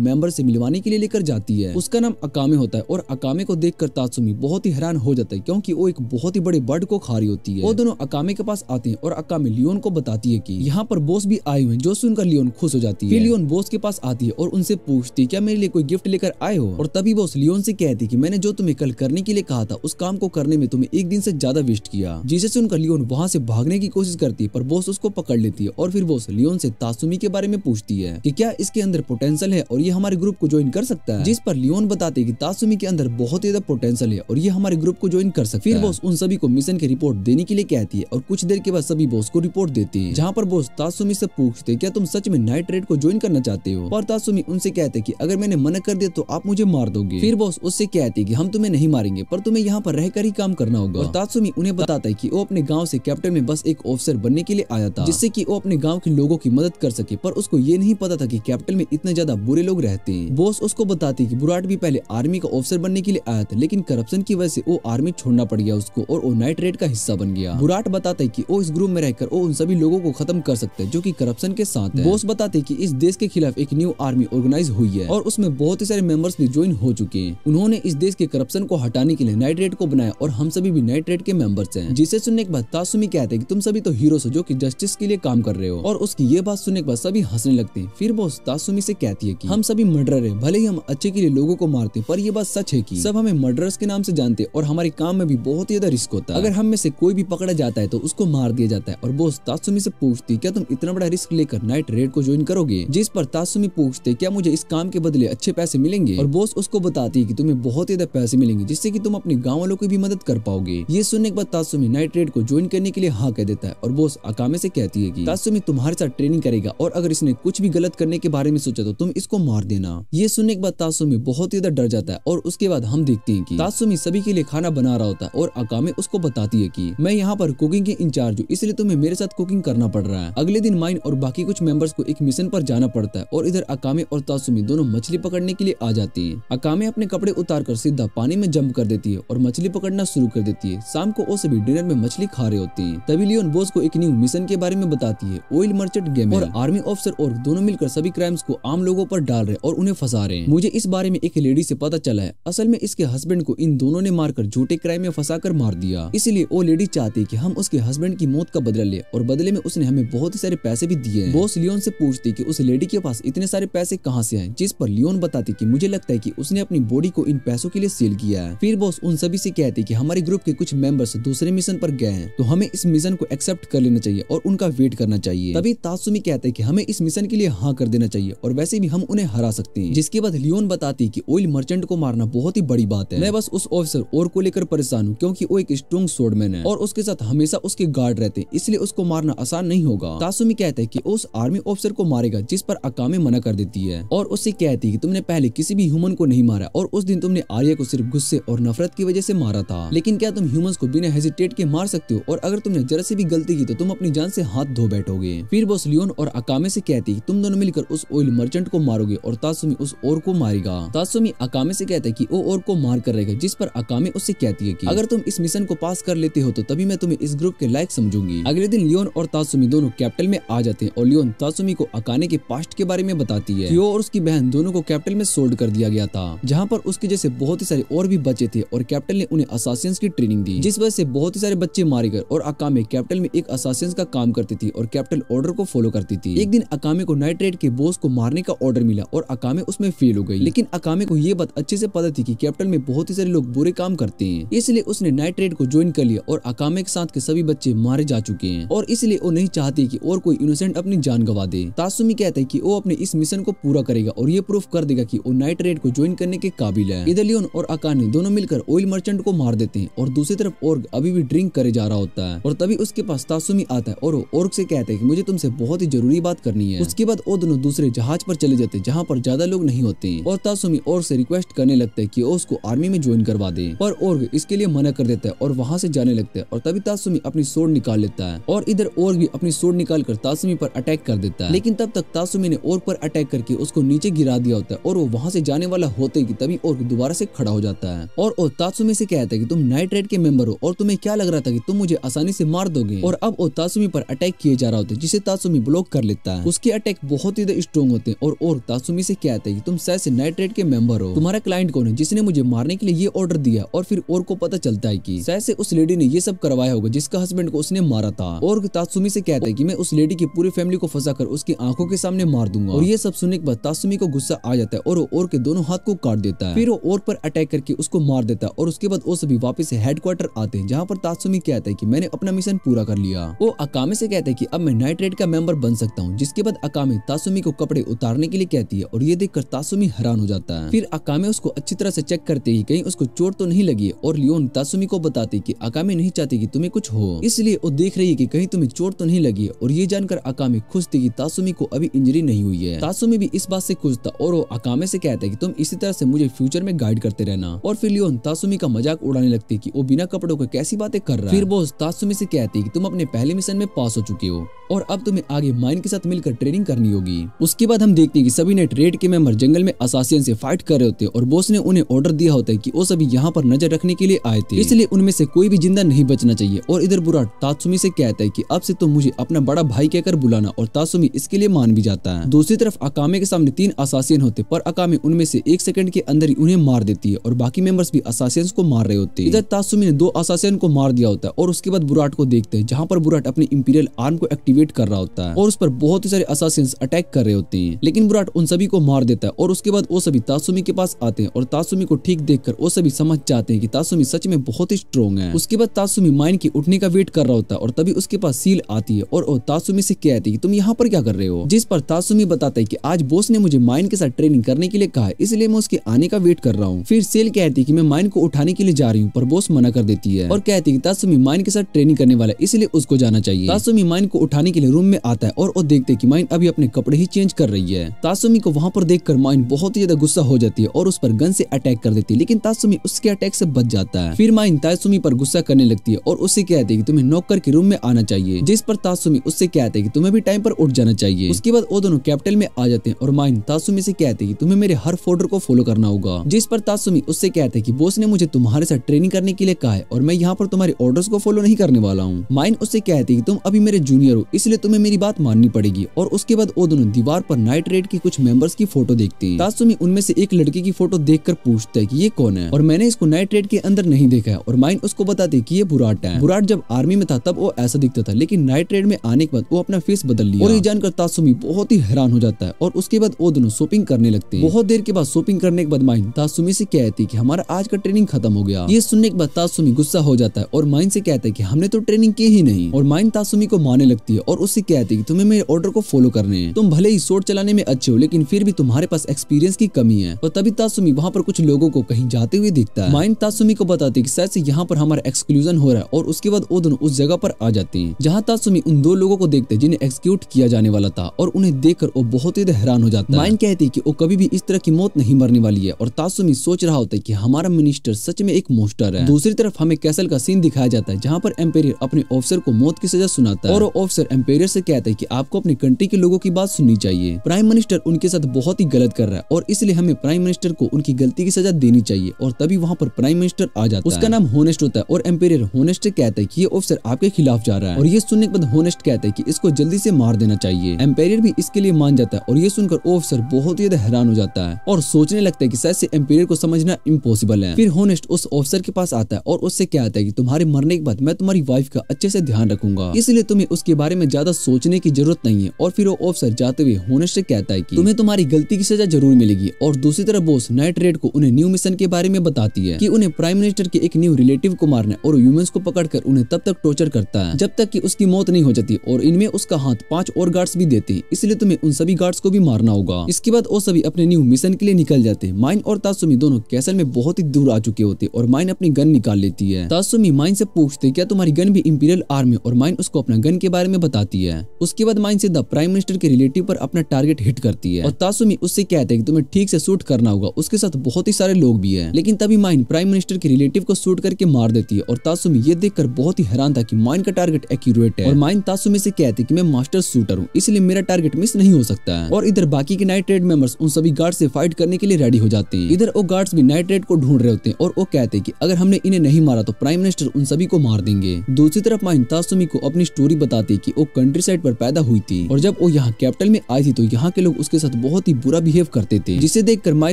मेंबर से मिलवाने के लिए लेकर जाती है। उसका नाम अकामे होता है और अकामे को देखकर तात्सुमी बहुत ही हैरान हो जाता है क्योंकि वो एक बहुत ही बड़े बर्ड को खा रही होती है। वो दोनों अकामे के पास आते हैं और अकामे लियोन को बताती है कि यहाँ पर बॉस भी आए हुए हैं, जो सुनकर लियोन खुश हो जाती है। फिर लियोन बॉस के पास आती है और उनसे पूछती है क्या मेरे लिए कोई गिफ्ट लेकर आए हो, और तभी बॉस लियोन से कहती है कि मैंने जो तुम्हें कल करने के लिए कहा था उस काम को करने में तुम्हें एक दिन से ज्यादा वेस्ट किया। जिसे सुनकर लियोन वहाँ से भागने की कोशिश करती है पर बॉस उसको पकड़ लेती है और फिर बॉस लियोन से तात्सुमी के बारे में पूछती है कि क्या इसके अंदर पोटेंशियल है और ये हमारे ग्रुप को ज्वाइन कर सकता है। जिस पर लियोन बताते हैं कि तात्सुमी के अंदर बहुत ही ज्यादा पोटेंशियल है और ये हमारे ग्रुप को ज्वाइन कर सकता है। फिर बॉस उन सभी को मिशन की रिपोर्ट देने के लिए कहती है और कुछ देर के बाद सभी बॉस को रिपोर्ट देते हैं, जहाँ पर बॉस तात्सुमी से पूछते हैं क्या तुम सच में नाइट रेड को ज्वाइन करना चाहते हो, पर तात्सुमी उनसे कहते हैं कि अगर मैंने मना कर दिया तो आप मुझे मार दोगे। फिर बॉस उससे कहते हैं कि हम तुम्हें नहीं मारेंगे पर तुम्हें यहाँ पर रहकर ही काम करना होगा। और तात्सुमी उन्हें बताता है कि वो अपने गाँव से कैप्टन में बस एक ऑफिसर बनने के लिए आया था, जिससे कि वो अपने गाँव के लोगों की मदद कर सके, पर उसको ये नहीं पता था कि कैपिटल में इतने ज्यादा बुरे लोग रहते हैं। बॉस उसको बताती है कि बुराट भी पहले आर्मी का ऑफिसर बनने के लिए आया था, लेकिन करप्शन की वजह से वो आर्मी छोड़ना पड़ गया उसको और वो नाइट रेड का हिस्सा बन गया। बुराट बताता है कि वो इस ग्रुप में रहकर वो उन सभी लोगों को खत्म कर सकते हैं जो कि करप्शन के साथ है। बॉस बताते हैं कि इस देश के खिलाफ एक न्यू आर्मी ऑर्गेनाइज हुई है और उसमें बहुत ही सारे मेंबर्स भी ज्वाइन हो चुके हैं। उन्होंने इस देश के करप्शन को हटाने के लिए नाइट रेड को बनाया और हम सभी भी नाइट रेड के मेंबर्स हैं। जिसे सुनने के बाद तात्सुमी कहते हैं कि तुम सभी तो हीरोज हो जो कि जस्टिस के लिए काम कर रहे हो, और उसकी ये बात सुनने के बाद सभी हंसने लगते हैं। फिर बॉस तात्सुमी से कहती है कि हम सभी मर्डरर हैं, भले ही हम अच्छे के लिए लोगों को मारते हैं पर ये बात सच है कि सब हमें मर्डरर्स के नाम से जानते हैं और हमारे काम में भी बहुत ही ज्यादा रिस्क होता है। अगर हम में से कोई भी पकड़ा जाता है तो उसको मार दिया जाता है। और बॉस तात्सुमी से पूछती क्या तुम इतना बड़ा रिस्क लेकर नाइट रेड को ज्वाइन करोगे, जिस पर तात्सुमी पूछते क्या मुझे इस काम के बदले अच्छे पैसे मिलेंगे, और बॉस उसको बताती है कि तुम्हें बहुत ही ज्यादा पैसे मिलेंगे जिससे कि तुम अपने गाँव वालों की भी मदद कर पाओगे। ये सुनने के बाद तात्सुमी नाइट रेड को ज्वाइन करने के लिए हाँ कह देता है और बॉस अकामे से कहती है कि तात्सुमी तुम्हारे साथ ट्रेनिंग करेगा और अगर इसने कुछ भी गलत करने के बारे में सोचा तो तुम इसको मार देना। ये सुनने के बाद तात्सुमी बहुत ही ज्यादा डर जाता है और उसके बाद हम देखते हैं कि तात्सुमी सभी के लिए खाना बना रहा होता है और अकामे उसको बताती है कि मैं यहाँ पर कुकिंग के इंचार्ज हूँ, इसलिए तुम्हें मेरे साथ कुकिंग करना पड़ रहा है। अगले दिन माइन और बाकी कुछ मेंबर्स को एक मिशन पर जाना पड़ता है और इधर अकामे और तात्सुमी दोनों मछली पकड़ने के लिए आ जाते हैं। अकामे अपने कपड़े उतारकर सीधा पानी में जंप कर देती है और मछली पकड़ना शुरू कर देती है। शाम को वो सभी डिनर में मछली खा रहे होते हैं। तभी लियोन बॉस को एक न्यू मिशन के बारे में बताती है। ऑयल मर्चेंट गेम और आर्मी ऑफिसर और दोनों मिलकर सभी क्राइम्स को आम लोगों पर डाल रहे और उन्हें फंसा रहे हैं। मुझे इस बारे में एक लेडी से पता चला है, असल में इसके हस्बैंड को इन दोनों ने मारकर झूठे क्राइम में फंसाकर मार दिया, इसलिए वो लेडी चाहती है कि हम उसके हस्बैंड की मौत का बदला ले और बदले में उसने हमें बहुत ही सारे पैसे भी दिए हैं। बॉस लियोन से पूछती कि उस लेडी के पास इतने सारे पैसे कहां से आए, जिस पर लियोन बताती कि मुझे लगता है कि उसने अपनी बॉडी को इन पैसों के लिए सेल किया है। फिर बॉस उन सभी से कहती कि हमारे ग्रुप के कुछ मेंबर्स दूसरे मिशन पर गए हैं तो हमें इस मिशन को एक्सेप्ट कर लेना चाहिए और उनका वेट करना चाहिए। तभी तात्सुमी कहता है कि हमें इस मिशन के लिए हाँ कर देना चाहिए और वैसे भी हम उन्हें हरा सकते हैं। जिसके बाद लियोन बताती कि ऑयल मर्चेंट को मारना बहुत ही बड़ी बात है, मैं बस उस ऑफिसर और को लेकर परेशान हूँ क्योंकि वो एक स्ट्रॉन्ग स्वॉर्डमैन है और उसके साथ हमेशा उसके गार्ड रहते हैं, इसलिए उसको मारना आसान नहीं होगा। तात्सुमी कहता है कि उस आर्मी ऑफिसर को मारेगा, जिस पर अकामे मना कर देती है और उससे कहती है कि तुमने पहले किसी भी ह्यूमन को नहीं मारा और उस दिन तुमने आर्या को सिर्फ गुस्से और नफरत की वजह से मारा था, लेकिन क्या तुम ह्यूमंस को बिना हेजिटेट के मार सकते हो और अगर तुमने जरा से भी गलती की तो तुम अपनी जान से हाथ धो बैठोगे। फिर बॉस लियोन और अकामे से कहती है तुम दोनों मिलकर उस ऑयल मर्चेंट को मारोगे और तात्सुमी उस और को मारेगा। तात्सुमी अकामे से कहता है कि वो और को मार कर रहेगा, जिस पर अकामे उससे कहती है कि अगर तुम इस मिशन को पास कर लेते हो तो तभी मैं तुम्हें इस ग्रुप के लायक समझूंगी। अगले दिन लियोन और तात्सुमी दोनों कैपिटल में आ जाते हैं और लियोन तात्सुमी को अकाने के पास्ट के बारे में बताती है कि वो और उसकी बहन दोनों को कैपिटल में सोल्ड कर दिया गया था, जहाँ पर उसके जैसे बहुत ही सारे और भी बच्चे थे और कैपिटल ने उन्हें असासियंस की ट्रेनिंग दी, जिस वजह से बहुत ही सारे बच्चे मारे गए और अकामे कैपिटल में एक असासियंस का काम करती थी और कैपिटल ऑर्डर को फॉलो करती थी। एक दिन अकामे को नाइट रेड के बॉस को मारने का ऑर्डर मिला और अकामे उसमें फेल हो गई, लेकिन अकामे को ये बात अच्छे से पता थी कि कैपिटल में बहुत ही सारे लोग बुरे काम करते हैं, इसलिए उसने नाइट रेड को ज्वाइन कर लिया और अकामे के साथ के सभी बच्चे मारे जा चुके हैं और इसलिए वो नहीं चाहती कि और कोई इनोसेंट अपनी जान गवा दे। तात्सुमी कहता है कि वो अपने इस मिशन को पूरा करेगा और ये प्रूफ कर देगा कि वो नाइट रेड को ज्वाइन करने के काबिल है। इधर लियोन और अकाने दोनों मिलकर ऑयल मर्चेंट को मार देते हैं और दूसरी तरफ ऑर्ग अभी भी ड्रिंक करे जा रहा होता है और तभी उसके पास तात्सुमी आता है और वो ऑर्ग से कहता है कि मुझे तुमसे बहुत ही जरूरी बात करनी है। उसके बाद वो दोनों दूसरे जहाज पर चले जाते हैं जहाँ पर ज्यादा लोग नहीं होते हैं और तात्सुमी ऑर्ग से रिक्वेस्ट करने लगता है कि वो उसको आर्मी में ज्वाइन करवा दे, पर ऑर्ग इसके लिए मना कर देता है और वहाँ से जाने लगता है और तभी तात्सुमी अपनी सोर्ड निकाल लेता है और इधर ऑर्ग भी अपनी सोर्ड निकाल कर तात्सुमी पर अटैक कर देता है, लेकिन तब तक तात्सुमी ने ऑर्ग पर अटैक करके उसको नीचे गिरा दिया होता है और वो वहाँ से जाने वाला होते ही तभी ऑर्ग दोबारा से खड़ा हो जाता है और वो तात्सुमी से कहता है कि तुम नाइट रेड के मेंबर हो और तुम्हें क्या लग रहा था कि तुम मुझे आसानी से मार दोगे, और अब वो तात्सुमी पर अटैक किए जा रहा होता है जिसे तात्सुमी ब्लॉक कर लेता है। उसके अटैक अटैक बहुत ही स्ट्रॉन्ग होते हैं और तासुमी से कहता है कि तुम शायद से नाइट रेड के मेंबर हो, तुम्हारा क्लाइंट कौन है जिसने मुझे मारने के लिए ये ऑर्डर दिया। और फिर और को पता चलता है कि शायद से उस लेडी ने ये सब करवाया होगा जिसका हस्बैंड को उसने मारा था। और तासुमी से कहता है कि मैं उस लेडी की पूरी फैमिली को फंसाकर उसकी आंखों के सामने मार दूंगा। और ये सब सुनने के बाद तासुमी को गुस्सा आ जाता है और वो और के दोनों हाथ को काट देता है। फिर वो और पर अटैक करके उसको मार देता है और उसके बाद वो सभी वापस से हेडक्वार्टर आते हैं, जहाँ पर तासुमी कहता है कि मैंने अपना मिशन पूरा कर लिया। वो अकामे से कहता है कि अब मैं नाइट रेड का मेंबर बन सकता हूँ। जिसके बाद अकामे तासुमी को कपड़े उतारने के लिए कहती है और ये देखकर तासुमी हैरान हो जाता है। फिर अकामे उसको अच्छी तरह से चेक करते ही कहीं उसको चोट तो नहीं लगी है और लियोन तासुमी को बताते कि अकामे नहीं चाहती कि तुम्हें कुछ हो, इसलिए वो देख रही है कि कहीं तुम्हें चोट तो नहीं लगी है। और ये जानकर अकामे खुश थी कि तासुमी को अभी इंजरी नहीं हुई है। तासुमी भी इस बात से खुश था और वो अकामे से कहता है कि तुम इसी तरह से मुझे फ्यूचर में गाइड करते रहना। और फिर लियोन तासुमी का मजाक उड़ाने लगती है कि वो बिना कपड़ों के कैसी बातें कर रहा है। फिर बॉस तासुमी से कहती है कि तुम अपने पहले मिशन में पास हो चुके हो और अब तुम्हें आगे माइन के साथ मिलकर ट्रेनिंग करनी होगी। उसके बाद हम देखते हैं कि सभी नाइट रेड के मेंबर जंगल में असासियन से फाइट कर रहे होते हैं और बॉस ने उन्हें ऑर्डर दिया होता है कि वो सभी यहाँ पर नजर रखने के लिए आए थे, इसलिए उनमें से कोई भी जिंदा नहीं बचना चाहिए। और इधर बुराट तासुमी से कहता है कि अब से तुम मुझे अपना बड़ा भाई कहकर बुलाना, और तासुमी इसके लिए मान भी जाता है। दूसरी तरफ अकामे के सामने 3 असासियन होते पर अकामे उनमें से 1 सेकंड के अंदर ही उन्हें मार देती है और बाकी मेंबर्स भी असासियंस को मार रहे होते हैं। इधर तासुमी ने 2 असासियन को मार दिया होता है और उसके बाद बुराट को देखते हैं, जहाँ पर बुराट अपनी इंपीरियल आर्म को एक्टिवेट कर रहा होता है और उस पर बहुत ही सारे असासियंस अटैक कर रहे होते हैं। लेकिन बुराट उन सभी को मार देता है और उसके बाद वो सभी तासुमी के पास आते हैं और तासुमी को ठीक देखकर वो सभी समझ जाते हैं कि तासुमी सच में बहुत ही स्ट्रॉन्ग है। उसके बाद तासुमी माइन के उठने का वेट कर रहा होता है और तभी उसके पास सील आती है और वो तासुमी से कहती है कि तुम यहाँ पर क्या कर रहे हो। जिस पर तासुमी बताता है कि आज बॉस ने मुझे माइन के साथ ट्रेनिंग करने के लिए कहा है, इसलिए मैं उसके आने का वेट कर रहा हूँ। फिर सेल कहती है कि मैं माइन को उठाने के लिए जा रही हूँ, पर बॉस मना कर देती है और कहती है कि तासुमी माइन के साथ ट्रेनिंग करने वाला है, इसलिए उसको जाना चाहिए। तासुमी माइन को उठाने के लिए रूम में आता है और वो देखते है कि माइन अभी अपने कपड़े ही चेंज कर रही है। तासुमी को वहाँ पर देखकर माइन बहुत ही ज्यादा गुस्सा हो जाती है और उस पर गन से अटैक कर देती है, लेकिन तासुमी उसके अटैक से बच जाता है। फिर माइन तासुमी पर गुस्सा करने लगती है और उससे कहती है कि तुम्हें नॉक करके रूम में आना चाहिए। जिस पर तासुमी उससे कहते हैं कि तुम्हें भी टाइम पर उठ जाना चाहिए। उसके बाद वो दोनों कैपिटल में आ जाते हैं और माइन तासुमी से कहते हैं कि तुम्हें मेरे हर ऑर्डर को फॉलो करना होगा। जिस पर तासुमी उससे कहते हैं कि बॉस ने मुझे तुम्हारे साथ ट्रेनिंग करने के लिए कहा है और मैं यहाँ पर तुम्हारे ऑर्डर्स को फॉलो नहीं करने वाला हूँ। माइन उससे कहती है कि तुम अभी मेरे जूनियर हो, इसलिए तुम्हें मेरी बात माननी पड़ेगी। और उसके बाद वो दोनों दीवार पर नाइट रेड की कुछ मेंबर्स की फोटो देखते हैं। तासुमी उनमें से एक लड़के की फोटो देखकर पूछता है कि ये कौन है और मैंने इसको नाइट रेड के अंदर नहीं देखा है। और माइन उसको बताती है कि ये बुराट है। बुराट जब आर्मी में था तब वो ऐसा दिखता था, लेकिन नाइट रेड में आने के बाद वो अपना फेस बदल लिया। और ये जानकर तासुमी बहुत ही हैरान हो जाता है और उसके बाद वो दोनों शॉपिंग करने लगते हैं। बहुत देर के बाद शॉपिंग करने के बाद माइन तासुमी से कहती है कि हमारा आज का ट्रेनिंग खत्म हो गया। ये सुनने के बाद तासुमी गुस्सा हो जाता है और माइन से कहता है कि हमने तो ट्रेनिंग की ही नहीं। और माइन तासुमी को मारने लगती है और उससे कहती है कि तुम्हें मेरे ऑर्डर को फॉलो करने हैं। तुम भले ही स्वॉर्ड चलाने में अच्छे हो, लेकिन फिर भी तुम्हारे पास एक्सपीरियंस की कमी है। और तभी तासुमी वहाँ पर कुछ लोगों को कहीं जाते हुए दिखता है। माइन तासुमी को बताती है कि शायद से यहाँ पर हमारा एक्सक्लूजन हो रहा है और उसके बाद वो दोनों उस जगह पर आ जाते हैं जहाँ तासुमी उन 2 लोगों को देखते हैं जिन्हें एक्सिक्यूट किया जाने वाला था और उन्हें देखकर वो बहुत ही हैरान हो जाता है। माइन कहती है कि वो कभी भी इस तरह की मौत नहीं मरने वाली है और तासुमी सोच रहा होता है कि हमारा मिनिस्टर सच में एक मॉन्स्टर है। दूसरी तरफ हमें कैसल का सीन दिखाया जाता है जहाँ पर एम्पेरियर अपने ऑफिसर को मौत की सजा सुनाता है और वो ऑफिसर एम्पेरियर से कहता है कि आपको अपनी कंट्री के लोगों की बात सुननी चाहिए। प्राइम मिनिस्टर उनके साथ बहुत ही गलत कर रहा है और इसलिए हमें प्राइम मिनिस्टर को उनकी गलती की सजा देनी चाहिए। और तभी वहाँ पर प्राइम मिनिस्टर आ जाता है। उसका नाम होनेस्ट होता है और एम्पेरियर होनेस्ट से कहता है कि ये ऑफिसर आपके खिलाफ जा रहा है। और ये सुनने के बाद होनेस्ट कहता है कि इसको जल्दी से मार देना चाहिए। एम्पेरियर भी इसके लिए मान जाता है और ये सुनकर ऑफिसर बहुत ही हैरान हो जाता है और सोचने लगता है कि शायद से एम्पेरियर को समझना इम्पॉसिबल है। फिर होनेस्ट उस ऑफिसर के पास आता है और उससे कहता है कि तुम्हारे मरने के बाद मैं तुम्हारी वाइफ का अच्छे से ध्यान रखूंगा, इसलिए तुम्हें उसके बारे में ज्यादा सोचने की जरूरत नहीं है। और फिर वो ऑफिसर जाते हुए होनेस्ट से कहता है कि तुम्हें तुम्हारी गलती की सजा जरूर मिलेगी। और दूसरी तरफ बॉस नाइट रेड को उन्हें न्यू मिशन के बारे में बताती है कि उन्हें प्राइम मिनिस्टर के एक न्यू रिलेटिव को मारना और ह्यूमंस को पकड़कर उन्हें तब तक टॉर्चर करता है जब तक कि उसकी मौत नहीं हो जाती। और इनमें उसका हाथ 5 और गार्ड्स भी देते हैं, इसलिए तुम्हें उन सभी गार्ड्स को भी मारना होगा। इसके बाद वो सभी अपने न्यू मिशन के लिए निकल जाते हैं। माइन और तासुमी दोनों कैसल में बहुत ही दूर आ चुके होते और माइन अपनी गन निकाल लेती है। तासुमी माइन से पूछते क्या तुम्हारी गन भी इंपीरियल आर्मी, और माइन उसको अपना गन के बारे में बताती है। उसके बाद माइन सीधा प्राइम मिनिस्टर के रिलेटिव पर अपना टारगेट हिट करती है और तासुमी उससे कहते हैं कि तुम्हें ठीक से शूट करना होगा, उसके साथ बहुत ही सारे लोग भी हैं। लेकिन तभी माइन प्राइम मिनिस्टर के रिलेटिव को शूट करके मार देती है और तासुमी ये देखकर बहुत ही हैरान था कि माइन का टारगेट एक्यूरेट है। और माइन तासुमी से कहती है कि मैं मास्टर शूटर हूँ, इसलिए मेरा टारगेट मिस नहीं हो सकता है। और इधर बाकी के नाइट रेड मेंबर्स उन सभी गार्ड से फाइट करने के लिए रेडी हो जाते हैं। इधर वो गार्ड्स भी नाइट रेड को ढूंढ रहे होते हैं और वो कहते हैं कि अगर हमने इन्हें नहीं मारा तो प्राइम मिनिस्टर उन सभी को मार देंगे। दूसरी तरफ माइन तासुमी को अपनी स्टोरी बताती है कि वो कंट्री साइड पर पैदा हुई थी और जब वो यहाँ कैपिटल में आई थी तो यहाँ के लोग उसके साथ बहुत ही बुरा बिहेव करते थे, जिसे देखकर माई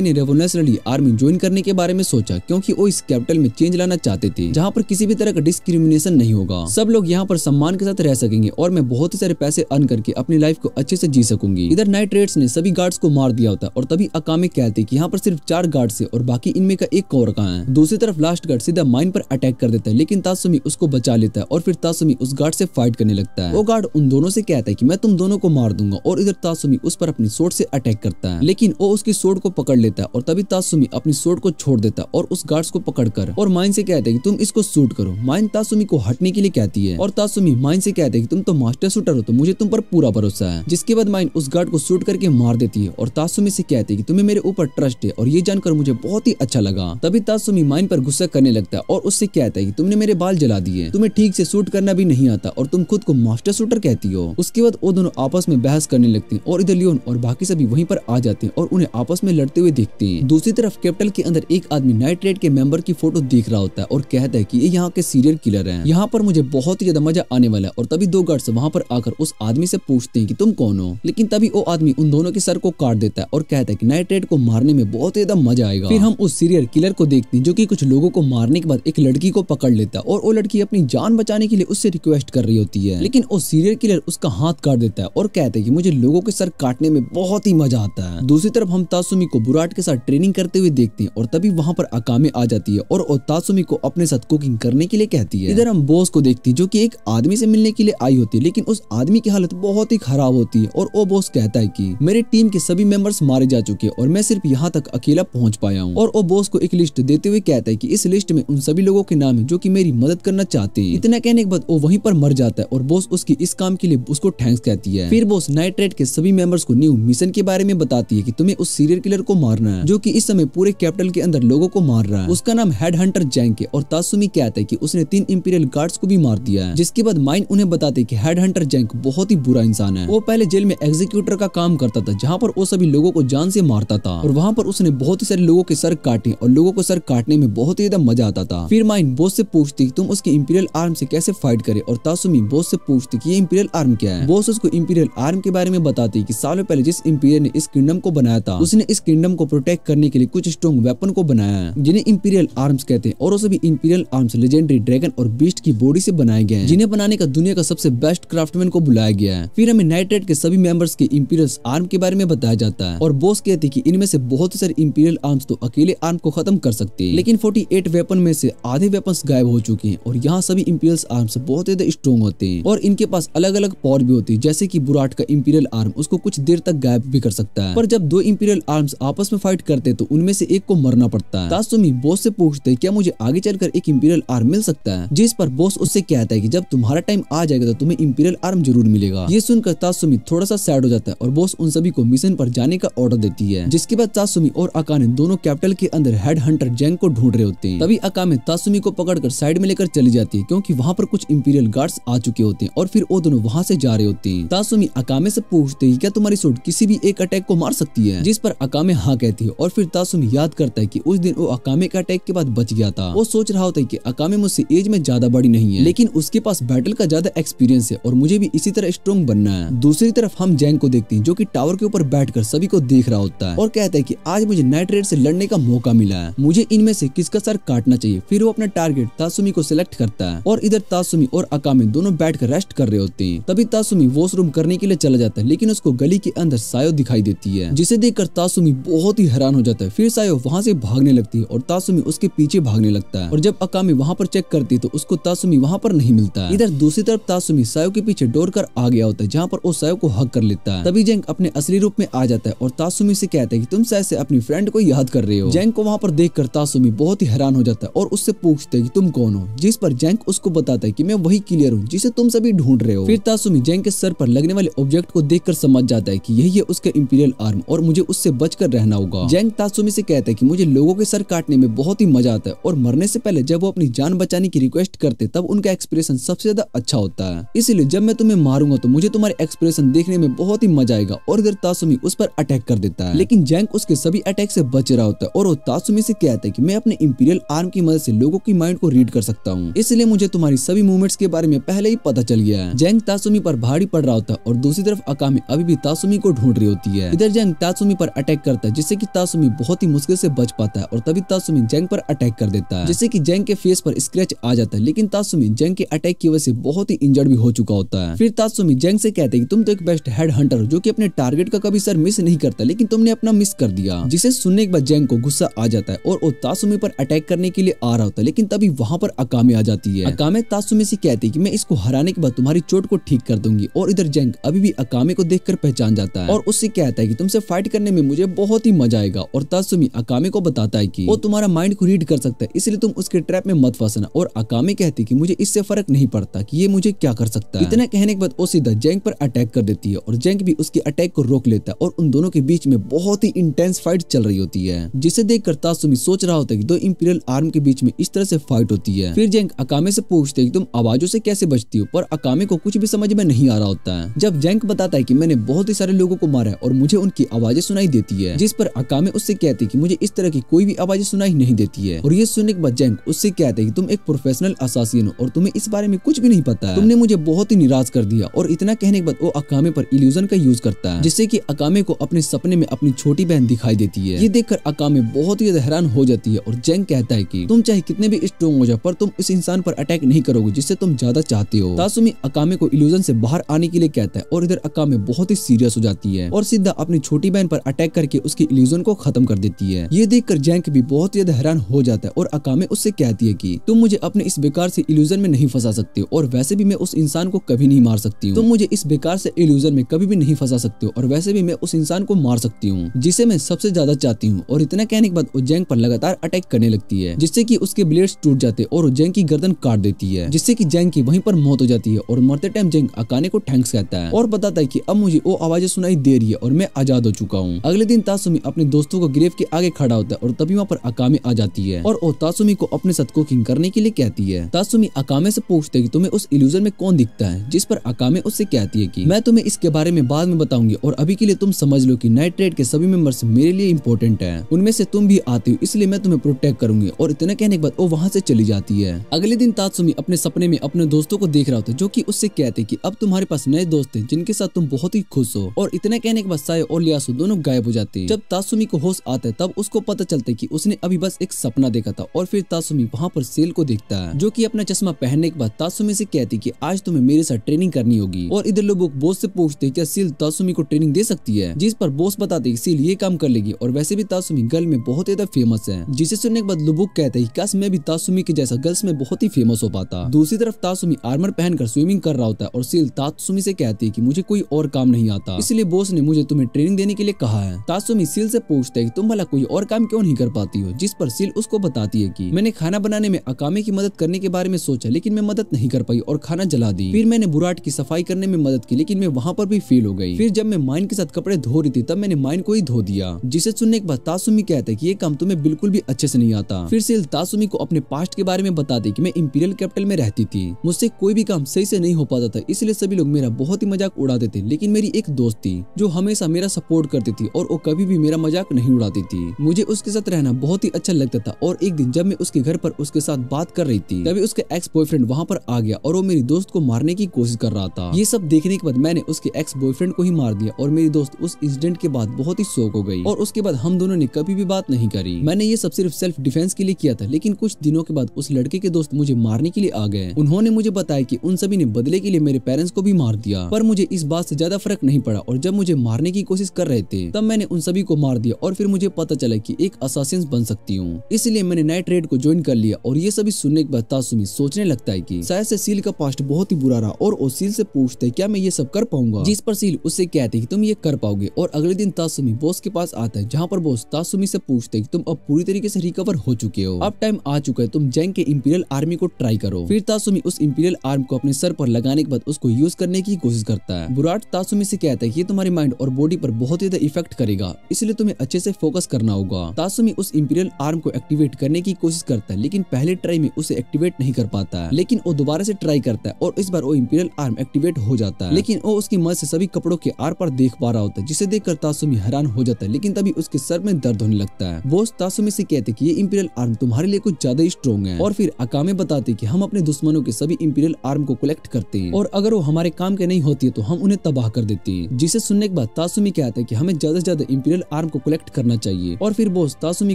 ने रेवोल्यूशनरी आर्मी ज्वाइन करने के बारे में सोचा, क्योंकि वो इस कैपिटल में चेंज लाना चाहते थे जहाँ पर किसी भी तरह का डिस्क्रिमिनेशन नहीं होगा, सब लोग यहाँ पर सम्मान के साथ रह सकेंगे और मैं बहुत ही सारे पैसे अर्न करके अपनी लाइफ को अच्छे से जी सकूंगी। इधर नाइट रेड्स ने सभी गार्ड्स को मार दिया होता और तभी अकामे कहते कि यहाँ पर सिर्फ 4 गार्ड्स है और बाकी इनमें का एक और कहाँ है। दूसरी तरफ लास्ट गार्ड सीधा माइन पर अटैक कर देता है, लेकिन तासुमी उसको बचा लेता है और फिर तासुमी उस गार्ड से फाइट करने लगता है। वो गार्ड उन दोनों से कहता है कि मैं तुम दोनों को मार दूंगा और इधर तासुमी उस पर अपनी सोर्ड से अटैक करता है, लेकिन वो उसकी सोर्ड को पकड़ लेता है और तभी तासुमी अपनी सोर्ड को छोड़ देता है और उस गार्ड्स को पकड़कर और माइन से कहता है कि तुम इसको शूट करो। माइन तासुमी को हटने के लिए कहती है और तासुमी माइन से कहता है कि तुम तो मास्टर शूटर हो तो मुझे तुम पर पूरा भरोसा है, जिसके बाद माइन उस गार्ड को शूट करके मार देती है और तासुमी से कहती है कि तुम्हें मेरे ऊपर ट्रस्ट है और ये जानकर मुझे बहुत ही अच्छा लगा। तभी तासुमी माइन पर गुस्सा करने लगता है और उससे कहता है कि तुमने मेरे बाल जला दिए, तुम्हें ठीक से शूट करना भी नहीं आता और तुम खुद को मास्टर शूटर कहती हो। उसके बाद वो दोनों आपस में बहस करने लगते हैं और इधर लियोन और बाकी सभी वहीं पर आ जाते हैं और उन्हें आपस में लड़ते हुए देखते हैं। दूसरी तरफ कैपिटल के अंदर एक आदमी नाइट रेड के मेंबर की फोटो देख रहा होता है और कहता है कि ये यहाँ के सीरियल किलर हैं, यहाँ पर मुझे बहुत ही ज्यादा मजा आने वाला है। और तभी 2 गार्ड्स वहाँ पर आकर उस आदमी से पूछते हैं कि तुम कौन हो, लेकिन तभी वो आदमी उन दोनों के सर को काट देता है और कहता है कि नाइट रेड को मारने में बहुत ज्यादा मजा आएगा। फिर हम उस सीरियल किलर को देखते हैं जो कि कुछ लोगों को मारने के बाद एक लड़की को पकड़ लेता है और वो लड़की अपनी जान बचाने के लिए उससे रिक्वेस्ट कर रही होती है, लेकिन वो सीरियल किलर उसका हाथ काट देता है और कहता है कि मुझे लोगों के सर काटने में बहुत ही मजा आता है। दूसरी तरफ हम तासुमी को बुराट के साथ ट्रेनिंग करते हुए देखते हैं और तभी वहाँ पर अकामे आ जाती है और तासुमी को अपने साथ कुकिंग करने के लिए कहती है। इधर हम बॉस को देखते हैं जो कि एक आदमी से मिलने के लिए आई होती है, लेकिन उस आदमी की हालत बहुत ही खराब होती है और वो बॉस कहता है कि मेरे टीम के सभी मेंबर्स मारे जा चुके हैं और मैं सिर्फ यहाँ तक अकेला पहुँच पाया हूँ। और वो बॉस को एक लिस्ट देते हुए कहता है कि इस लिस्ट में उन सभी लोगों के नाम है जो कि मेरी मदद करना चाहते हैं। इतना कहने के बाद वो वहीं पर मर जाता है और बॉस उसकी इस काम के लिए उसको थैंक्स कहती है। फिर बॉस नाइट रेड के सभी मेंबर्स को न्यू मिशन के बारे में बताती है कि तुम्हें उस सीरियल किलर को मारना है जो कि इस समय पूरे कैपिटल के अंदर लोगों को मार रहा है। उसका नाम हेड हंटर जैंक है और तासुमी कहता है कि उसने 3 इंपीरियल गार्ड्स को भी मार दिया है। जिसके बाद माइन उन्हें बताते हैं कि हेड हंटर जैंक बहुत ही बुरा इंसान है। वो पहले जेल में एग्जीक्यूटर का काम करता था जहाँ पर वो सभी लोगों को जान से मारता था और वहाँ पर उसने बहुत ही सारे लोगों के सर काटे और लोगों को सर काटने में बहुत ही ज्यादा मजा आता था। फिर माइन बॉस से पूछती तुम उसके इंपीरियल आर्म से कैसे फाइट करे और तासुमी बॉस से पूछती कि ये इंपीरियल आर्म क्या है। बॉस उसको इंपीरियल आर्म के बारे में बताती कि सालों पहले जिस इंपीरियर ने इस किंगडम को बनाया था उसने इस किंगडम को प्रोटेक्ट करने के लिए कुछ स्ट्रॉन्ग वेपन को बनाया है जिन्हें इंपीरियल आर्म्स कहते हैं और वो सभी इंपीरियल आर्म्स लेजेंडरी ड्रैगन और बीस्ट की बॉडी से बनाए गए हैं जिन्हें बनाने का दुनिया का सबसे बेस्ट क्राफ्टमैन को बुलाया गया है। फिर हमें नाइट रेड के सभी मेंबर्स के इंपीरियल आर्म के बारे में बताया जाता है और बॉस कहते हैं कि इनमें से बहुत सारे इंपीरियल आर्म्स तो अकेले आर्म को खत्म कर सकते हैं, लेकिन 48 वेपन में से आधे वेपन्स गायब हो चुके हैं और यहाँ सभी इंपीरियल आर्म्स बहुत ज्यादा स्ट्रॉन्ग होते हैं और इनके पास अलग अलग पावर भी होती है, जैसे कि बुराट का इंपीरियल आर्म उसको कुछ देर तक गायब भी कर सकता है। पर जब 2 इंपीरियल आर्म्स आपस में फाइट करते हैं तो उनमें से एक को मरना पड़ता है। तासुमी बॉस से पूछते हैं क्या मुझे आगे चलकर एक इंपीरियल आर्म मिल सकता है, जिस पर बॉस उससे कहता है कि जब तुम्हारा टाइम आ जाएगा तो तुम्हें इंपीरियल आर्म जरूर मिलेगा। ये सुनकर तासुमी थोड़ा सा सैड हो जाता है और बॉस उन सभी को मिशन पर जाने का ऑर्डर देती है। जिसके बाद तासुमी और अकाने दोनों कैपिटल के अंदर हेड हंटर जैंक को ढूंढ रहे होते हैं। तभी अकाने तासुमी को पकड़कर साइड में लेकर चली जाती है क्योंकि वहाँ पर कुछ इंपीरियल गार्ड्स आ चुके होते हैं और फिर वो दोनों वहाँ से जा रहे होते हैं। तासुमी अकामे से पूछते हैं क्या तुम्हारी सूट किसी भी एक अटैक को मार सकती है, जिस पर अकामे हाँ कहती है और फिर तासुमी याद करता है कि उस दिन वो अकामे के अटैक के बाद बच गया था। वो सोच रहा होता है कि अकामे मुझसे एज में ज्यादा बड़ी नहीं है लेकिन उसके पास बैटल का ज्यादा एक्सपीरियंस है और मुझे भी इसी तरह स्ट्रॉन्ग बनना है। दूसरी तरफ हम जैंक को देखते हैं जो कि टावर के ऊपर बैठकर सभी को देख रहा होता है और कहता है कि आज मुझे नाइट रेड से लड़ने का मौका मिला है, मुझे इनमें से किसका सर काटना चाहिए। फिर वो अपना टारगेट तासुमी को सिलेक्ट करता है और इधर तासुमी और अकामे दोनों बैठकर रेस्ट कर रहे होते हैं। तभी तासुमी वॉशरूम करने के लिए चला जाता है लेकिन उसको गली के अंदर सायो दिखाई देती है जिसे देखकर तासुमी बहुत ही हैरान हो जाता है। फिर सायो वहाँ से भागने लगती है और तासुमी उसके पीछे भागने लगता है और जब अकामे वहाँ पर चेक करती है तो उसको तासुमी वहाँ पर नहीं मिलता है। इधर दूसरी तरफ तासुमी सायो के पीछे दौड़कर आ गया होता है जहाँ पर वो सायो को हक कर लेता है। तभी जैंक अपने असली रूप में आ जाता है और तासुमी से कहता है कि तुम शायद से अपनी फ्रेंड को याद कर रहे हो। जैंक को वहाँ पर देखकर तासुमी बहुत ही हैरान हो जाता है और उससे पूछता है कि तुम कौन हो, जिस पर जैंक उसको बताता है कि मैं वही किलर हूँ जिसे तुम सभी ढूंढ रहे हो। फिर तासुमी जैंक के सर पर लगने वाले ऑब्जेक्ट को देखकर समझ जाता है कि यही है उसका इंपीरियल आर्म और मुझे उससे बचकर रहना होगा। जैंक तासुमी से कहता है कि मुझे लोगों के सर काटने में बहुत ही मजा आता है और मरने से पहले जब वो अपनी जान बचाने की रिक्वेस्ट करते तब उनका एक्सप्रेशन सबसे ज्यादा अच्छा होता है, इसलिए जब मैं तुम्हें मारूंगा तो मुझे तुम्हारे एक्सप्रेशन देखने में बहुत ही मजा आएगा। और इधर तासुमी उस पर अटैक कर देता है लेकिन जैंक उसके सभी अटैक से बच रहा होता है और वो तासुमी से कहता है कि मैं अपने इंपीरियल आर्म की मदद से लोगों की माइंड को रीड कर सकता हूँ, इसलिए मुझे तुम्हारी सभी मूवमेंट्स के बारे में पहले ही पता चल गया है। जैंक तासुमी पर भारी पड़ रहा होता है और दूसरी तरफ अकामे अभी भी तासुमी को ढूंढ रही होती है। इधर जंग तासुमी पर अटैक करता है जिससे कि तासुमी बहुत ही मुश्किल से बच पाता है और तभी तासुमी जंग पर अटैक कर देता है जिससे कि जंग के फेस पर स्क्रैच आ जाता है। लेकिन तासुमी जंग के अटैक की वजह से बहुत ही इंजर्ड भी हो चुका होता है। फिर तासुमी जंग से कहते हैं कि तुम तो एक बेस्ट हेड हंटर हो जो कि अपने टारगेट का कभी सर मिस नहीं करता, लेकिन तुमने अपना मिस कर दिया। जिसे सुनने के बाद जंग को गुस्सा आ जाता है और वो तासुमी पर अटैक करने के लिए आ रहा होता है, लेकिन तभी वहाँ पर अकामे आ जाती है। अकामे तासुमी से कहती है कि मैं इसको हराने के बाद तुम्हारी चोट को ठीक कर दूंगी और इधर जंग अभी भी अकामे को देखकर पहचान जाता है और उससे कहता है कि तुमसे फाइट करने में मुझे बहुत ही मजा आएगा। और तासुमी अकामे को बताता है कि वो तुम्हारा माइंड को रीड कर सकता है, इसलिए तुम उसके ट्रैप में मत फंसना। और अकामे कहती है कि मुझे इससे फर्क नहीं पड़ता कि ये मुझे क्या कर सकता है। इतना कहने के बाद वो सीधा जंग पर अटैक कर देती है और जंग भी उसके अटैक को रोक लेता है और उन दोनों के बीच में बहुत ही इंटेंस फाइट चल रही होती है, जिसे देखकर तासुमी सोच रहा होता है कि दो इंपीरियल आर्म के बीच में इस तरह से फाइट होती है। फिर जंग अकामे से पूछते है कि तुम आवाजों से कैसे बचती हो, पर अकामे को कुछ भी समझ में नहीं आ रहा होता है। जब जंग बताता है कि मैंने बहुत ही सारे लोगों को मारा है और मुझे उनकी आवाजें सुनाई देती है, जिस पर अकामे उससे कहती है कि मुझे इस तरह की कोई भी आवाजें सुनाई नहीं देती है। और ये सुनने के बाद जंग उससे कहते हैं कि तुम एक प्रोफेशनल असासिन हो और तुम्हें इस बारे में कुछ भी नहीं पता है, तुमने मुझे बहुत ही निराश कर दिया। और इतना कहने के बाद वो अकामे पर इल्यूजन का यूज करता है, जिससे कि अकामे को अपने सपने में अपनी छोटी बहन दिखाई देती है। ये देखकर अकामे बहुत ही हैरान हो जाती है और जंग कहता है कि तुम चाहे कितने भी स्ट्रॉन्ग हो जाओ पर तुम इस इंसान पर अटैक नहीं करोगे जिससे तुम ज्यादा चाहते हो। तासुमी अकामे को इल्यूजन से बाहर आने के लिए कहता है और इधर अकामे बहुत ही सीरियस हो जाती है और सीधा अपनी छोटी बहन पर अटैक करके उसकी इल्यूजन को खत्म कर देती है। ये देखकर जंग भी बहुत ज्यादा हैरान हो जाता है और अकामे उससे कहती है कि तुम मुझे अपने इस बेकार से इल्यूजन में नहीं फंसा सकते हो और वैसे भी मैं उस इंसान को कभी नहीं मार सकती हूँ। तुम मुझे इस बेकार से इल्यूजन में कभी भी नहीं फंसा सकते हो और वैसे भी मैं उस इंसान को मार सकती हूँ जिसे मैं सबसे ज्यादा चाहती हूँ। और इतना कहने के बाद वो जंग पर लगातार अटैक करने लगती है, जिससे कि उसके ब्लेड्स टूट जाते और जंग की गर्दन काट देती है, जिससे कि जंग की वहीं पर मौत हो जाती है। और मरते टाइम जंग अकामे को थैंक्स कहता है और बताता है कि अब मुझे वो आवाजें सुनाई दे रही है और मैं आजाद हो चुका हूँ। अगले दिन तासुमी अपने दोस्तों को ग्रेव के आगे खड़ा होता है और तभी वहाँ पर अकामे आ जाती है और वो तासुमी को अपने साथ कुकिंग करने के लिए कहती है। तासुमी अकामे से पूछते है कि तुम्हें उस इल्यूजन में कौन दिखता है, जिस पर अकामे उससे कहती है कि मैं तुम्हें इसके बारे में बाद में बताऊंगी और अभी के लिए तुम समझ लो कि नाइट रेड के सभी मेंबर्स मेरे लिए इंपॉर्टेंट है, उनमें से तुम भी आती हो, इसलिए मैं तुम्हें प्रोटेक्ट करूंगी। और इतना कहने के बाद वो वहाँ से चली जाती है। अगले दिन तासुमी अपने सपने में अपने दोस्तों को देख रहा होता है जो कि उससे कहते कि अब तुम्हारे पास नए दोस्त हैं जिनके साथ तुम बहुत ही खुश हो। और इतना कहने के बाद सायो और लियासु दोनों गायब हो जाते हैं। जब तासुमी को होश आता है तब उसको पता चलता है कि उसने अभी बस एक सपना देखा था। और फिर तासुमी वहाँ पर सेल को देखता है जो कि अपना चश्मा पहनने के बाद तासुमी से कहती कि आज तुम्हें मेरे साथ ट्रेनिंग करनी होगी। और इधर लोग बॉस से पूछते क्या सील तासुमी को ट्रेनिंग दे सकती है, जिस पर बॉस बताते कि सील ये काम कर लेगी और वैसे भी तासुमी गर्ल में बहुत ज्यादा फेमस है। जिसे सुनने के बाद लुबुक कहते हैं काश मैं भी तासुमी के जैसा गर्ल्स में बहुत ही फेमस हो पाता। दूसरी तरफ तासुमी आर्मर पहनकर स्विमिंग कर रहा होता है और सील तासुमी से कहती है कि मुझे कोई और काम नहीं आता, इसलिए बॉस ने मुझे तुम्हें ट्रेनिंग देने के लिए कहा है। तासुमी सील से पूछता है कि तुम भला कोई और काम क्यों नहीं कर पाती हो, जिस पर सील उसको बताती है कि मैंने खाना बनाने में अकामे की मदद करने के बारे में सोचा लेकिन मैं मदद नहीं कर पाई और खाना जला दी। फिर मैंने बुराट की सफाई करने में मदद की लेकिन मैं वहाँ पर भी फेल हो गई। फिर जब मैं माइन के साथ कपड़े धो रही थी तब मैंने माइन को ही धो दिया। जिसे सुनने के बाद तासुमी कहता है कि ये काम तुम्हें बिल्कुल भी अच्छे से नहीं आता। फिर सील तासुमी को अपने पास्ट के बारे में बताते कि मैं इंपीरियल कैपिटल में रहती थी, मुझसे कोई भी काम सही से नहीं हो पाता था, इसलिए सभी लोग मेरा बहुत ही मजाक उड़ाते थे। लेकिन मेरी एक दोस्त थी जो हमेशा मेरा सपोर्ट करती थी और वो कभी भी मेरा मजाक नहीं उड़ाती थी। मुझे उसके साथ रहना बहुत ही अच्छा लगता था। और एक दिन जब मैं उसके घर पर उसके साथ बात कर रही थी तभी उसके एक्स बॉयफ्रेंड वहाँ पर आ गया और वो मेरी दोस्त को मारने की कोशिश कर रहा था। ये सब देखने के बाद मैंने उसके एक्स बॉयफ्रेंड को ही मार दिया और मेरी दोस्त उस इंसिडेंट के बाद बहुत ही शॉक हो गई और उसके बाद हम दोनों ने कभी भी बात नहीं करी। मैंने ये सब सिर्फ सेल्फ डिफेंस के लिए किया था। लेकिन कुछ दिनों के बाद उस लड़के के दोस्त मुझे मारने के लिए आ गए। उन्होंने मुझे बताया कि उन सभी ने बदले के लिए मेरे पेरेंट्स को भी मार दिया, पर मुझे इस बात से ज्यादा फर्क नहीं पड़ा। और जब मुझे मारने की कोशिश कर रहे थे तब मैंने उन सभी को मार दिया और फिर मुझे पता चला कि एक असासिन बन सकती हूँ, इसलिए मैंने नाइट रेड को ज्वाइन कर लिया। और ये सभी सुनने के बाद तासुमी सोचने लगता है कि शायद से सील का पास्ट बहुत ही बुरा रहा और वो सील से पूछते क्या मैं ये सब कर पाऊंगा, जिस पर सील उससे कहते कि तुम ये कर पाओगे। और अगले दिन तासुमी बॉस के पास आता है जहाँ पर बॉस तासुमी से पूछते कि तुम अब पूरी तरीके से रिकवर हो चुके हो, अब टाइम आ चुका है तुम जंग के इंपीरियल आर्मी को ट्राई करो। फिर तासुमी उस इंपीरियल आर्म को अपने सर पर लगाने के बाद उसको यूज करने की कोशिश करता है। बुराट तासुमी से कहता है कि ये तुम्हारे माइंड और बॉडी पर बहुत ज्यादा इफेक्ट करेगा, इसलिए तुम्हें अच्छे से फोकस करना होगा। तासुमी उस इंपीरियल आर्म को एक्टिवेट करने की कोशिश करता है लेकिन पहले ट्राई में उसे एक्टिवेट नहीं कर पाता है। लेकिन वो दोबारा से ट्राई करता है और इस बार वो इंपीरियल आर्म एक्टिवेट हो जाता है। लेकिन वो उसकी मदद से सभी कपड़ों के आर पार देख पा रहा होता है, जिसे देखकर तासुमी हैरान हो जाता है। लेकिन तभी उसके सर में दर्द होने लगता है। बॉस तासुमी से कहते कि ये इंपीरियल आर्म तुम्हारे लिए कुछ ज्यादा स्ट्रॉन्ग है। और फिर अकामे बताते कि हम अपने दुश्मनों के सभी इंपीरियल आर्म को कलेक्ट करते हैं और अगर वो हमारे काम के नहीं होती है तो तो हम उन्हें तबाह कर देते हैं। जिसे सुनने के बाद तासुमी कहता है कि हमें ज्यादा से ज्यादा इंपीरियल आर्म को कलेक्ट करना चाहिए और फिर बॉस तासुमी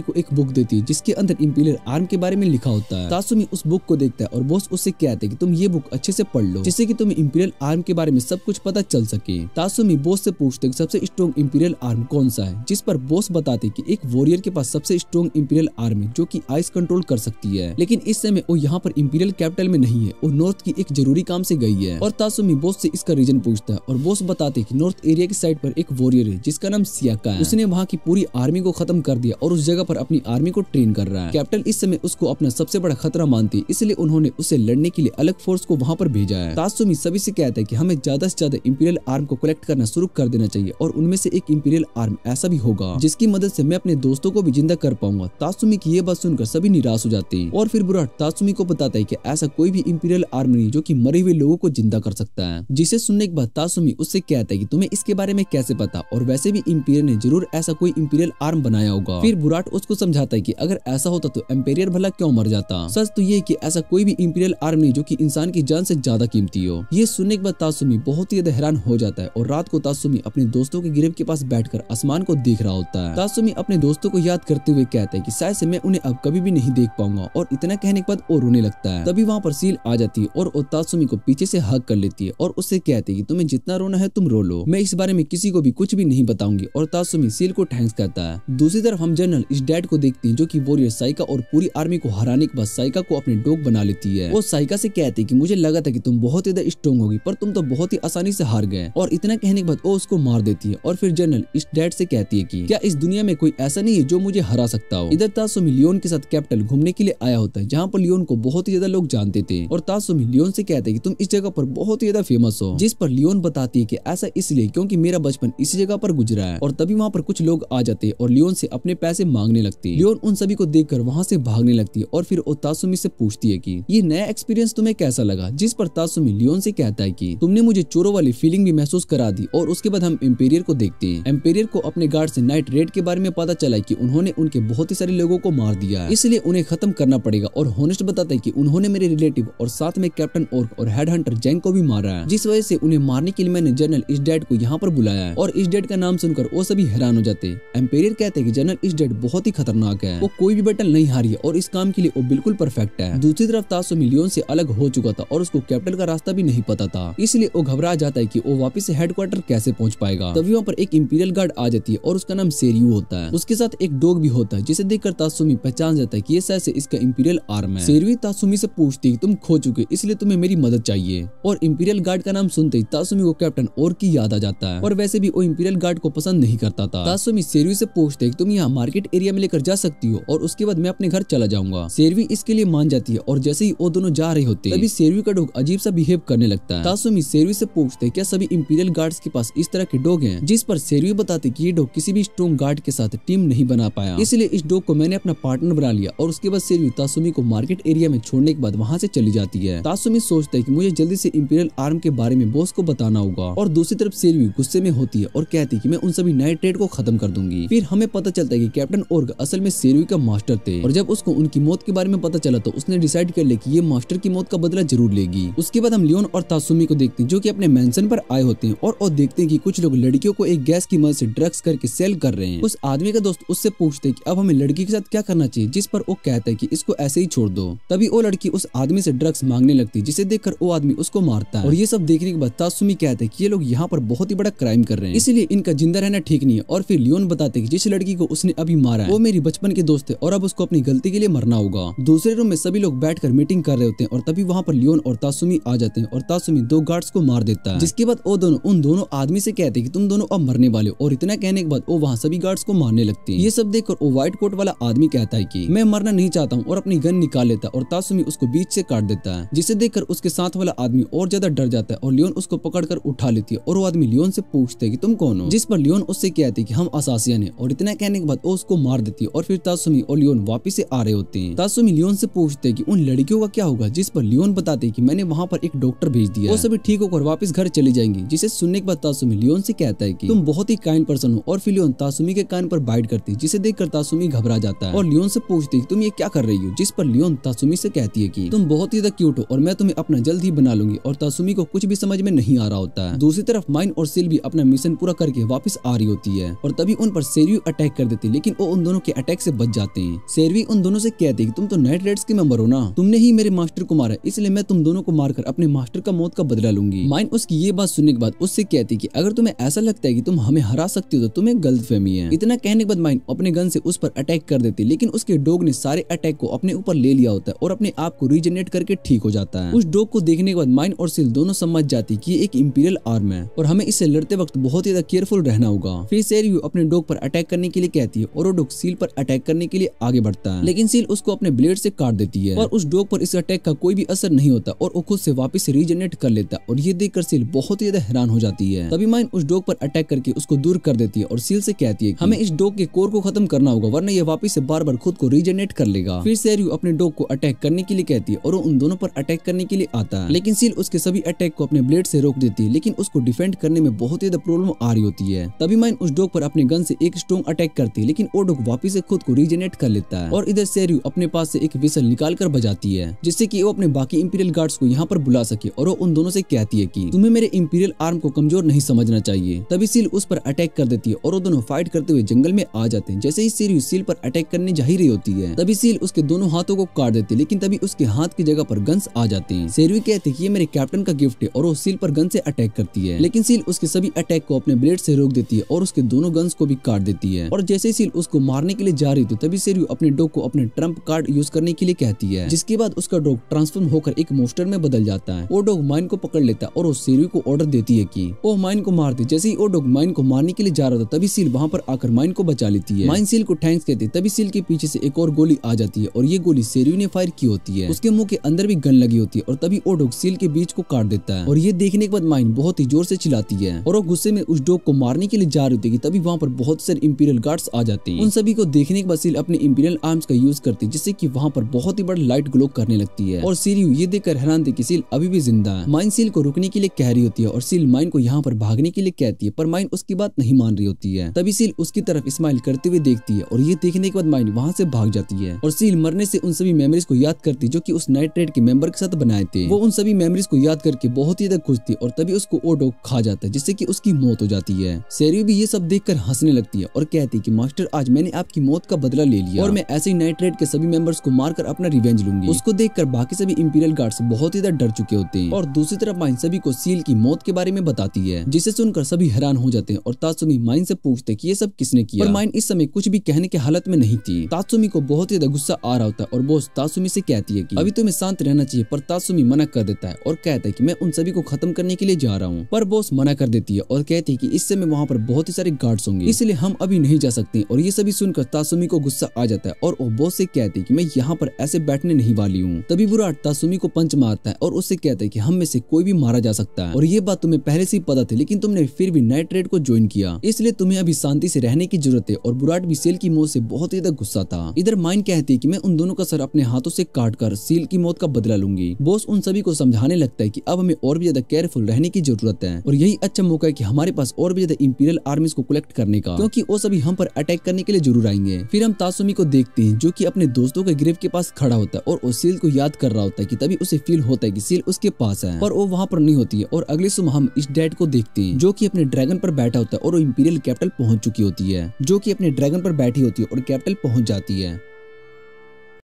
को एक बुक देती है जिसके अंदर इंपीरियल आर्म के बारे में लिखा होता है। तासुमी उस बुक को देखता है और बॉस उससे कहता है कि तुम ये बुक अच्छे से पढ़ लो जिससे कि तुम्हें इंपीरियल आर्म के बारे में सब कुछ पता चल सके। तासुमी बॉस से पूछते हैं कि सबसे स्ट्रॉन्ग इंपीरियल आर्म कौन सा है, जिस पर बॉस बताते कि एक वॉरियर के पास सबसे स्ट्रॉन्ग इंपीरियल आर्म है जो कि आइस कंट्रोल कर सकती है, लेकिन इस समय वो यहाँ पर इंपीरियल कैपिटल में नहीं है, वो नॉर्थ की एक जरूरी काम से गई है। और तासुमी बॉस से इसका रीजन पूछता है और बॉस बताते कि नॉर्थ एरिया की साइड पर एक वॉरियर है जिसका नाम सियाका है। उसने वहाँ की पूरी आर्मी को खत्म कर दिया और उस जगह पर अपनी आर्मी को ट्रेन कर रहा है। कैपिटल इस समय उसको अपना सबसे बड़ा खतरा मानती है, इसलिए उन्होंने उसे लड़ने के लिए अलग फोर्स को वहाँ पर भेजा है। तासुमी सभी से कहता है कि हमें ज्यादा से ज्यादा इंपीरियल आर्म को कलेक्ट करना शुरू कर देना चाहिए और उनमें से एक इंपीरियल आर्म ऐसा भी होगा जिसकी मदद से मैं अपने दोस्तों को भी जिंदा कर पाऊंगा। तासुमी की ये बात सुनकर सभी निराश हो जाते हैं और फिर बुराट तासुमी को बताता है कि ऐसा कोई भी इंपीरियल आर्म नहीं जो कि मरे हुए लोगों को जिंदा कर सकता है। जिसे सुनने के बाद तासुमी उससे कहता है कि तुम्हें इसके बारे में कैसे पता, और वैसे भी इंपीरियर ने जरूर ऐसा कोई इंपीरियल आर्म बनाया होगा। फिर बुराट उसको समझाता है कि अगर ऐसा होता तो एम्पेरियर भला क्यों मर जाता। सच तो ये कि ऐसा कोई भी इंपीरियल आर्म नहीं जो कि इंसान की जान से ज्यादा कीमती हो। ये सुनने के बाद तासुमी बहुत ही ज्यादा हैरान हो जाता है और रात को तासुमी अपने दोस्तों के गिरफ्त के पास बैठकर आसमान को देख रहा होता है। तासुमी अपने दोस्तों को याद करते हुए कहता है कि शायद से मैं उन्हें अब कभी भी नहीं देख पाऊंगा, और इतना कहने के बाद वो रोने लगता है। तभी वहाँ पर सील आ जाती है और तासुमी को पीछे से हग कर लेती है और उससे कहती है कि तुम्हें जितना रोना है तुम रो लो, मैं इस बारे में किसी को भी कुछ भी नहीं बताऊंगी। और तासुमी सील को थैंक्स करता है। दूसरी तरफ हम जनरल इस डैड को देखते हैं जो कि वॉरियर साइका और पूरी आर्मी को हराने के बाद साइका को अपने डॉग बना लेती है। वो साइका से कहती है कि मुझे लगा था कि तुम बहुत ही ज्यादा स्ट्रॉन्ग होगी पर तुम तो बहुत ही आसानी से हार गए, और इतना कहने के बाद वो उसको मार देती है। और फिर जनरल इस डैड से कहती है कि क्या इस दुनिया में कोई ऐसा नहीं है जो मुझे हरा सकता हो। इधर तासुमी लियोन के साथ कैपिटल घूमने के लिए आया होता है जहाँ पर लियोन को बहुत ही ज्यादा लोग जानते थे, और तासुमी लियोन से कहते हैं कि तुम इस जगह पर बहुत ही ज्यादा फेमस हो। जिस पर लियोन बताती है कि ऐसा इसलिए क्योंकि मेरा बचपन इसी जगह पर गुजरा है। और तभी वहाँ पर कुछ लोग आ जाते हैं और लियोन से अपने पैसे मांगने लगते हैं। लियोन उन सभी को देखकर वहाँ से भागने लगती है और फिर वो तासुमी से पूछती है कि ये नया एक्सपीरियंस तुम्हें कैसा लगा। जिस पर तासुमी लियोन से कहता है कि तुमने मुझे चोरों वाली फीलिंग भी महसूस करा दी। और उसके बाद हम एम्पेरियर को देखते हैं। एम्पेरियर को अपने गार्ड से नाइट रेड के बारे में पता चला कि उन्होंने उनके बहुत ही सारे लोगों को मार दिया है, इसलिए उन्हें खत्म करना पड़ेगा। और हॉनेस्ट बताता है कि उन्होंने मेरे रिलेटिव और साथ में कैप्टन ओर्क और हेड हंटर जैंग को भी मारा है, जिस वजह से उन्हें मारने के लिए मैंने जनरल इस डैड को यहाँ पर बुलाया है। और इस डैड का नाम सुनकर वो सभी हैरान हो जाते हैं। एम्पेरियर कहते हैं कि जनरल इस डैड बहुत ही खतरनाक है, वो कोई भी बैटल नहीं हारी है और इस काम के लिए वो बिल्कुल परफेक्ट है। दूसरी तरफ तासुमी लियोन से अलग हो चुका था और उसको कैपिटल का रास्ता भी नहीं पता था, इसलिए वो घबरा जाता है कि वो वापस से हेडक्वार्टर कैसे पहुंच पाएगा। तभी वहाँ पर एक इंपीरियल गार्ड आ जाती है और उसका नाम सेरियो होता है। उसके साथ एक डॉग भी होता है जिसे देखकर तासुमी पहचान जाता है कि ये शायद से इसका इंपीरियल आर्म है। सेरियो तासुमी से पूछती है तुम खो चुके इसलिए तुम्हें मेरी मदद चाहिए। और इंपीरियल गार्ड का नाम सुनते ही तासुमी को कैप्टन ओर्क की याद आ जाता है, और वैसे भी वो इंपीरियल गार्ड को पसंद नहीं करता था। तासुमी सेरियो से पूछते है तुम यहाँ मार्केट एरिया में लेकर जा सकती हो और उसके बाद मैं अपने घर चला जाऊंगा। सेरियो इसके लिए मान जाती है और जैसे ही वो दोनों जा रहे होते तभी सेरियो का डॉग अजीब सा बिहेव करने लगता है। तासुमी सेरियो से पूछते है क्या सभी इंपीरियल गार्ड्स के पास इस तरह के डॉग हैं, जिस पर सेरियो बताते कि ये डॉग किसी भी स्ट्रॉन्ग गार्ड के साथ टीम नहीं बना पाया, इसलिए इस डॉग को मैंने अपना पार्टनर बना लिया। और उसके बाद सेरियो तासुमी को मार्केट एरिया में छोड़ने के बाद वहाँ से चली जाती है। तासुमी सोचता है कि मुझे जल्दी से इंपीरियल आर्म के बारे में बॉस को बताना होगा, और दूसरी तरफ सेरियो गुस्से में होती है और कहती है कि मैं उन सभी नाइट रेड को खत्म कर दूंगी। फिर हमें पता चलता है कि कैप्टन ओर्क असल में सेरियो का मास्टर थे, और जब उसको उनकी मौत के बारे में पता चला तो उसने डिसाइड कर लिया कि ये मास्टर की मौत का बदला जरूर लेगी। उसके बाद हम लियोन और तासुमी को देखते हैं जो कि अपने मेंशन पर आए होते हैं और देखते हैं कि कुछ लोग लड़कियों को एक गैस की मदद से ड्रग्स करके सेल कर रहे हैं। उस आदमी का दोस्त उससे पूछते हैं कि अब हमें लड़की के साथ क्या करना चाहिए, जिस पर वो कहता है कि इसको ऐसे ही छोड़ दो। तभी वो लड़की उस आदमी से ड्रग्स मांगने लगती है, जिसे देखकर वो आदमी उसको मारता है। और ये सब देखने के बाद तासुमी कहते हैं कि ये लोग यहाँ पर बहुत ही बड़ा क्राइम कर रहे हैं, इसलिए इनका जिंदा रहना ठीक नहीं है। और फिर लियोन बताते हैं कि जिस लड़की को उसने अभी मारा है वो मेरी बचपन के दोस्त है और अब उसको अपनी गलती के लिए मरना होगा। दूसरे रूम में सभी लोग बैठकर मीटिंग कर रहे होते हैं और तभी वहाँ पर लियोन और तासुमी आ जाते हैं और तासुमी दो गार्ड्स को मार देता है, जिसके बाद वो दोनों उन दोनों आदमी से कहते हैं कि तुम दोनों अब मरने वाले हो। और इतना कहने के बाद वो वहाँ सभी गार्ड्स को मारने लगते हैं। ये सब देखकर वो व्हाइट कोट वाला आदमी कहता है कि मैं मरना नहीं चाहता हूँ, और अपनी गन निकाल लेता है और तासुमी उसको बीच से काट देता है, जिसे देखकर उसके साथ वाला आदमी और ज्यादा डर जाता है और लियोन उसको पकड़कर उठा लेती है। और वो आदमी लियोन से पूछते है कि तुम कौन हो, जिस पर लियोन उससे कहती है कि हम असासियन हैं। और इतना कहने के बाद वो उसको मार देती है और फिर तासुमी और लियोन वापिस से आ रहे होते हैं। तासुमी लियोन से पूछते है कि उन लड़कियों का क्या होगा, जिस पर लियोन बताते है कि मैंने वहाँ पर एक डॉक्टर भेज दिया, वो सभी ठीक होकर वापस घर चली जाएंगी। जिसे सुनने के बाद तासुमी लियोन से कहता है कि तुम बहुत ही काइंड पर्सन हो। और फिर लियोन तासुमी के कान पर बाइट करती है, जिसे देखकर तासुमी घबरा जाता है और लियोन से पूछती है तुम ये क्या कर रही हो, जिस पर लियोन तासुमी से कहती है कि तुम बहुत ही क्यूट हो और मैं तुम्हें अपना जल्द ही बना लूंगी। और तासुमी को कुछ भी समझ में नहीं नहीं आ रहा होता है। दूसरी तरफ माइन और सील भी अपना मिशन पूरा करके वापस आ रही होती है और तभी उन पर सेरियो अटैक कर देती है, लेकिन वो उन दोनों के अटैक से बच जाते हैं। सेरवी उन दोनों से कहती है कि तुम तो नाइट रेड्स के मेंबर हो ना, तुमने ही मेरे मास्टर को मारा, इसलिए मैं तुम दोनों को मारकर अपने मास्टर का मौत का बदला लूंगी। माइन उसकी ये बात सुनने के बाद उससे कहती है कि अगर तुम्हें ऐसा लगता है कि तुम हमें हरा सकती हो तो तुम्हें गलतफहमी है। इतना कहने के बाद माइन अपने गन से उस पर अटैक कर देती है, लेकिन उसके डॉग ने सारे अटैक को अपने ऊपर ले लिया होता है और अपने आप को रीजनरेट करके ठीक हो जाता है। उस डॉग को देखने के बाद माइन और सील दोनों समझ जाती कि ये एक इंपीरियल आर्म है और हमें इससे लड़ते वक्त बहुत ही ज्यादा केयरफुल रहना होगा। फिर सेरवी अपने डॉग पर अटैक करने के लिए कहती है और वो डॉग सील पर अटैक करने के लिए आगे बढ़ता है, लेकिन सील उसको अपने ब्लेड से काट देती है और उस डॉग पर इस अटैक का कोई भी असर नहीं होता और वो खुद से वापस रीजनरेट कर लेता है और ये देखकर सील बहुत ही ज्यादा हैरान हो जाती है। तभी माइन उस डॉग पर अटैक करके उसको दूर कर देती है और सील से कहती है कि हमें इस डॉग के कोर को खत्म करना होगा वरना ये वापस से बार बार खुद को रीजनरेट कर लेगा। फिर सेरवी अपने डॉग को अटैक करने के लिए कहती है और वो उन दोनों पर अटैक करने के लिए आता है, लेकिन सील उसके सभी अटैक को अपने ब्लेड से रोक देती है, लेकिन उसको डिफेंड करने में बहुत ही ज्यादा प्रॉब्लम आ रही होती है। तभी माइन उस डॉग पर अपने गन से एक स्ट्रॉन्ग अटैक करती है, लेकिन वो डॉग वापस से खुद को रीजनरेट कर लेता है और इधर सेरवी अपने पास से एक विसल निकाल कर बजाती है जिससे कि वो अपने बाकी इंपीरियल गार्ड्स को यहाँ पर बुला सके और वो उन दोनों से कहती है कि तुम्हें मेरे इंपीरियल आर्म को कमजोर नहीं समझना चाहिए। तभी सील उस पर अटैक कर देती है और वो दोनों फाइट करते हुए जंगल में आ जाते हैं। जैसे ही सेरवी सील पर अटैक करने जा ही रही होती है तभी सील उसके दोनों हाथों को काट देती है, लेकिन तभी उसके हाथ की जगह पर गन्स आ जाते हैं। सेरवी कहती है कि ये मेरे कैप्टन का गिफ्ट है और वो सील पर गन से अटैक करती है, लेकिन सील उसके सभी अटैक को अपने ब्लेड से रोक देती है और उसके दोनों गन्स को भी काट देती है। और जैसे ही सील उसको मारने के लिए जा रही थी तभी सेरवी अपने डॉग को अपने ट्रम्प कार्ड यूज करने के लिए कहती है, जिसके बाद उसका डॉग ट्रांसफॉर्म होकर एक मोस्टर में बदल जाता है। वो डॉग माइन को पकड़ लेता है और वो सेरवी को ऑर्डर देती है कि वो माइन को मार दे। जैसे ही वो डॉग माइन को मारने के लिए जा रहा था तभी सील वहाँ पर आकर माइन को बचा लेती है। माइन सील को थैंक्स कहती है, तभी सील के पीछे से एक और गोली आ जाती है और ये गोली सेरवी ने फायर की होती है। उसके मुंह के अंदर भी गन लगी होती है और तभी वो डॉग सील के बीच को काट देता है और ये देखने के बाद माइन बहुत ही जोर से चिल्लाती है और वो गुस्से में उस डॉग को मारने के लिए जा रही थी, तभी वहाँ पर बहुत सारे इंपीरियल गार्ड्स आ जाते हैं। उन सभी को देखने के बाद सील अपने इंपीरियल आर्म्स का यूज करती है, जिससे कि वहाँ पर बहुत ही बड़ा लाइट ग्लो करने लगती है और सेरवी ये देखकर हैरान थी कि सील अभी भी जिंदा है। माइन सील को रुकने के लिए कह रही होती है और सील माइन को यहाँ पर भागने के लिए कहती है, पर माइन उसकी बात नहीं मान रही होती है। तभी सील उसकी तरफ स्माइल करते हुए देखती है और ये देखने के बाद माइन वहाँ से भाग जाती है और सील मरने से उन सभी मेमोरीज को याद करती जो कि उस नाइट रेड के मेंबर के साथ बनाए थे। वो उन सभी मेमोरीज को याद करके बहुत ही ज्यादा खुश थी और तभी उसको वो डॉग खा जाता है, जिससे कि उसकी मौत हो जाती है। सेरवी भी ये सब देखकर हंसने लगती है और कहती है कि मास्टर आज मैंने आपकी मौत का बदला ले लिया और मैं ऐसे ही नाइट रेड के सभी मेंबर्स को मारकर अपना रिवेंज लूंगी। उसको देखकर बाकी सभी इंपीरियल गार्ड्स बहुत ही ज्यादा डर चुके होते हैं और दूसरी तरफ माइन सभी को सील की मौत के बारे में बताती है, जिसे सुनकर सभी हैरान हो जाते हैं और तात्सुमी माइन से पूछते कि ये सब किसने किया, पर माइन इस समय कुछ भी कहने के हालत में नहीं थी। तात्सुमी को बहुत ही ज्यादा गुस्सा आ रहा होता है और बॉस तात्सुमी से कहती है कि अभी तुम्हें शांत रहना चाहिए, पर तात्सुमी मना कर देता है और कहता है कि मैं उन सभी को खत्म करने के लिए जा रहा हूँ। पर बॉस मना कर देती है और कहती है कि इस समय वहाँ पर बहुत ही सारे गार्ड्स होंगे, इसलिए हम अभी नहीं जा सकते। और ये सभी सुनकर तात्सुमी को गुस्सा आ जाता है और वो बॉस से कहती है कि मैं यहाँ पर ऐसे बैठने नहीं वाली हूँ। तभी बुराट तात्सुमी को पंच मारता है और उससे कहता है कि हम में से कोई भी मारा जा सकता है और ये बात तुम्हें पहले से ही पता थी, लेकिन तुमने फिर भी नाइट रेड को ज्वाइन किया, इसलिए तुम्हें अभी शांति से रहने की जरूरत है। और बुराट भी सील की मौत से बहुत ही ज्यादा गुस्सा था। इधर माइन कहती है कि मैं उन दोनों का सर अपने हाथों से काटकर सील की मौत का बदला लूंगी। बॉस उन सभी को समझाने लगता है कि अब हमें और भी ज्यादा केयरफुल रहने की जरूरत है और यही अच्छा मौका है कि हमारे पास और भी ज्यादा इंपीरियल आर्मीज को कलेक्ट करने का, क्योंकि वो सभी हम पर अटैक करने के लिए जरूर आएंगे। फिर हम तात्सुमी को देखते हैं जो कि अपने दोस्तों के ग्रेव के पास खड़ा होता है और वो सील को याद कर रहा होता है कि तभी उसे फील होता है कि सील उसके पास है, पर वो वहाँ पर नहीं होती है। और अगले सुबह हम इस डैड को देखते हैं जो कि अपने ड्रैगन पर बैठा होता है और वो इंपीरियल कैपिटल पहुंच चुकी होती है, जो कि अपने ड्रैगन पर बैठी होती है और कैपिटल पहुंच जाती है।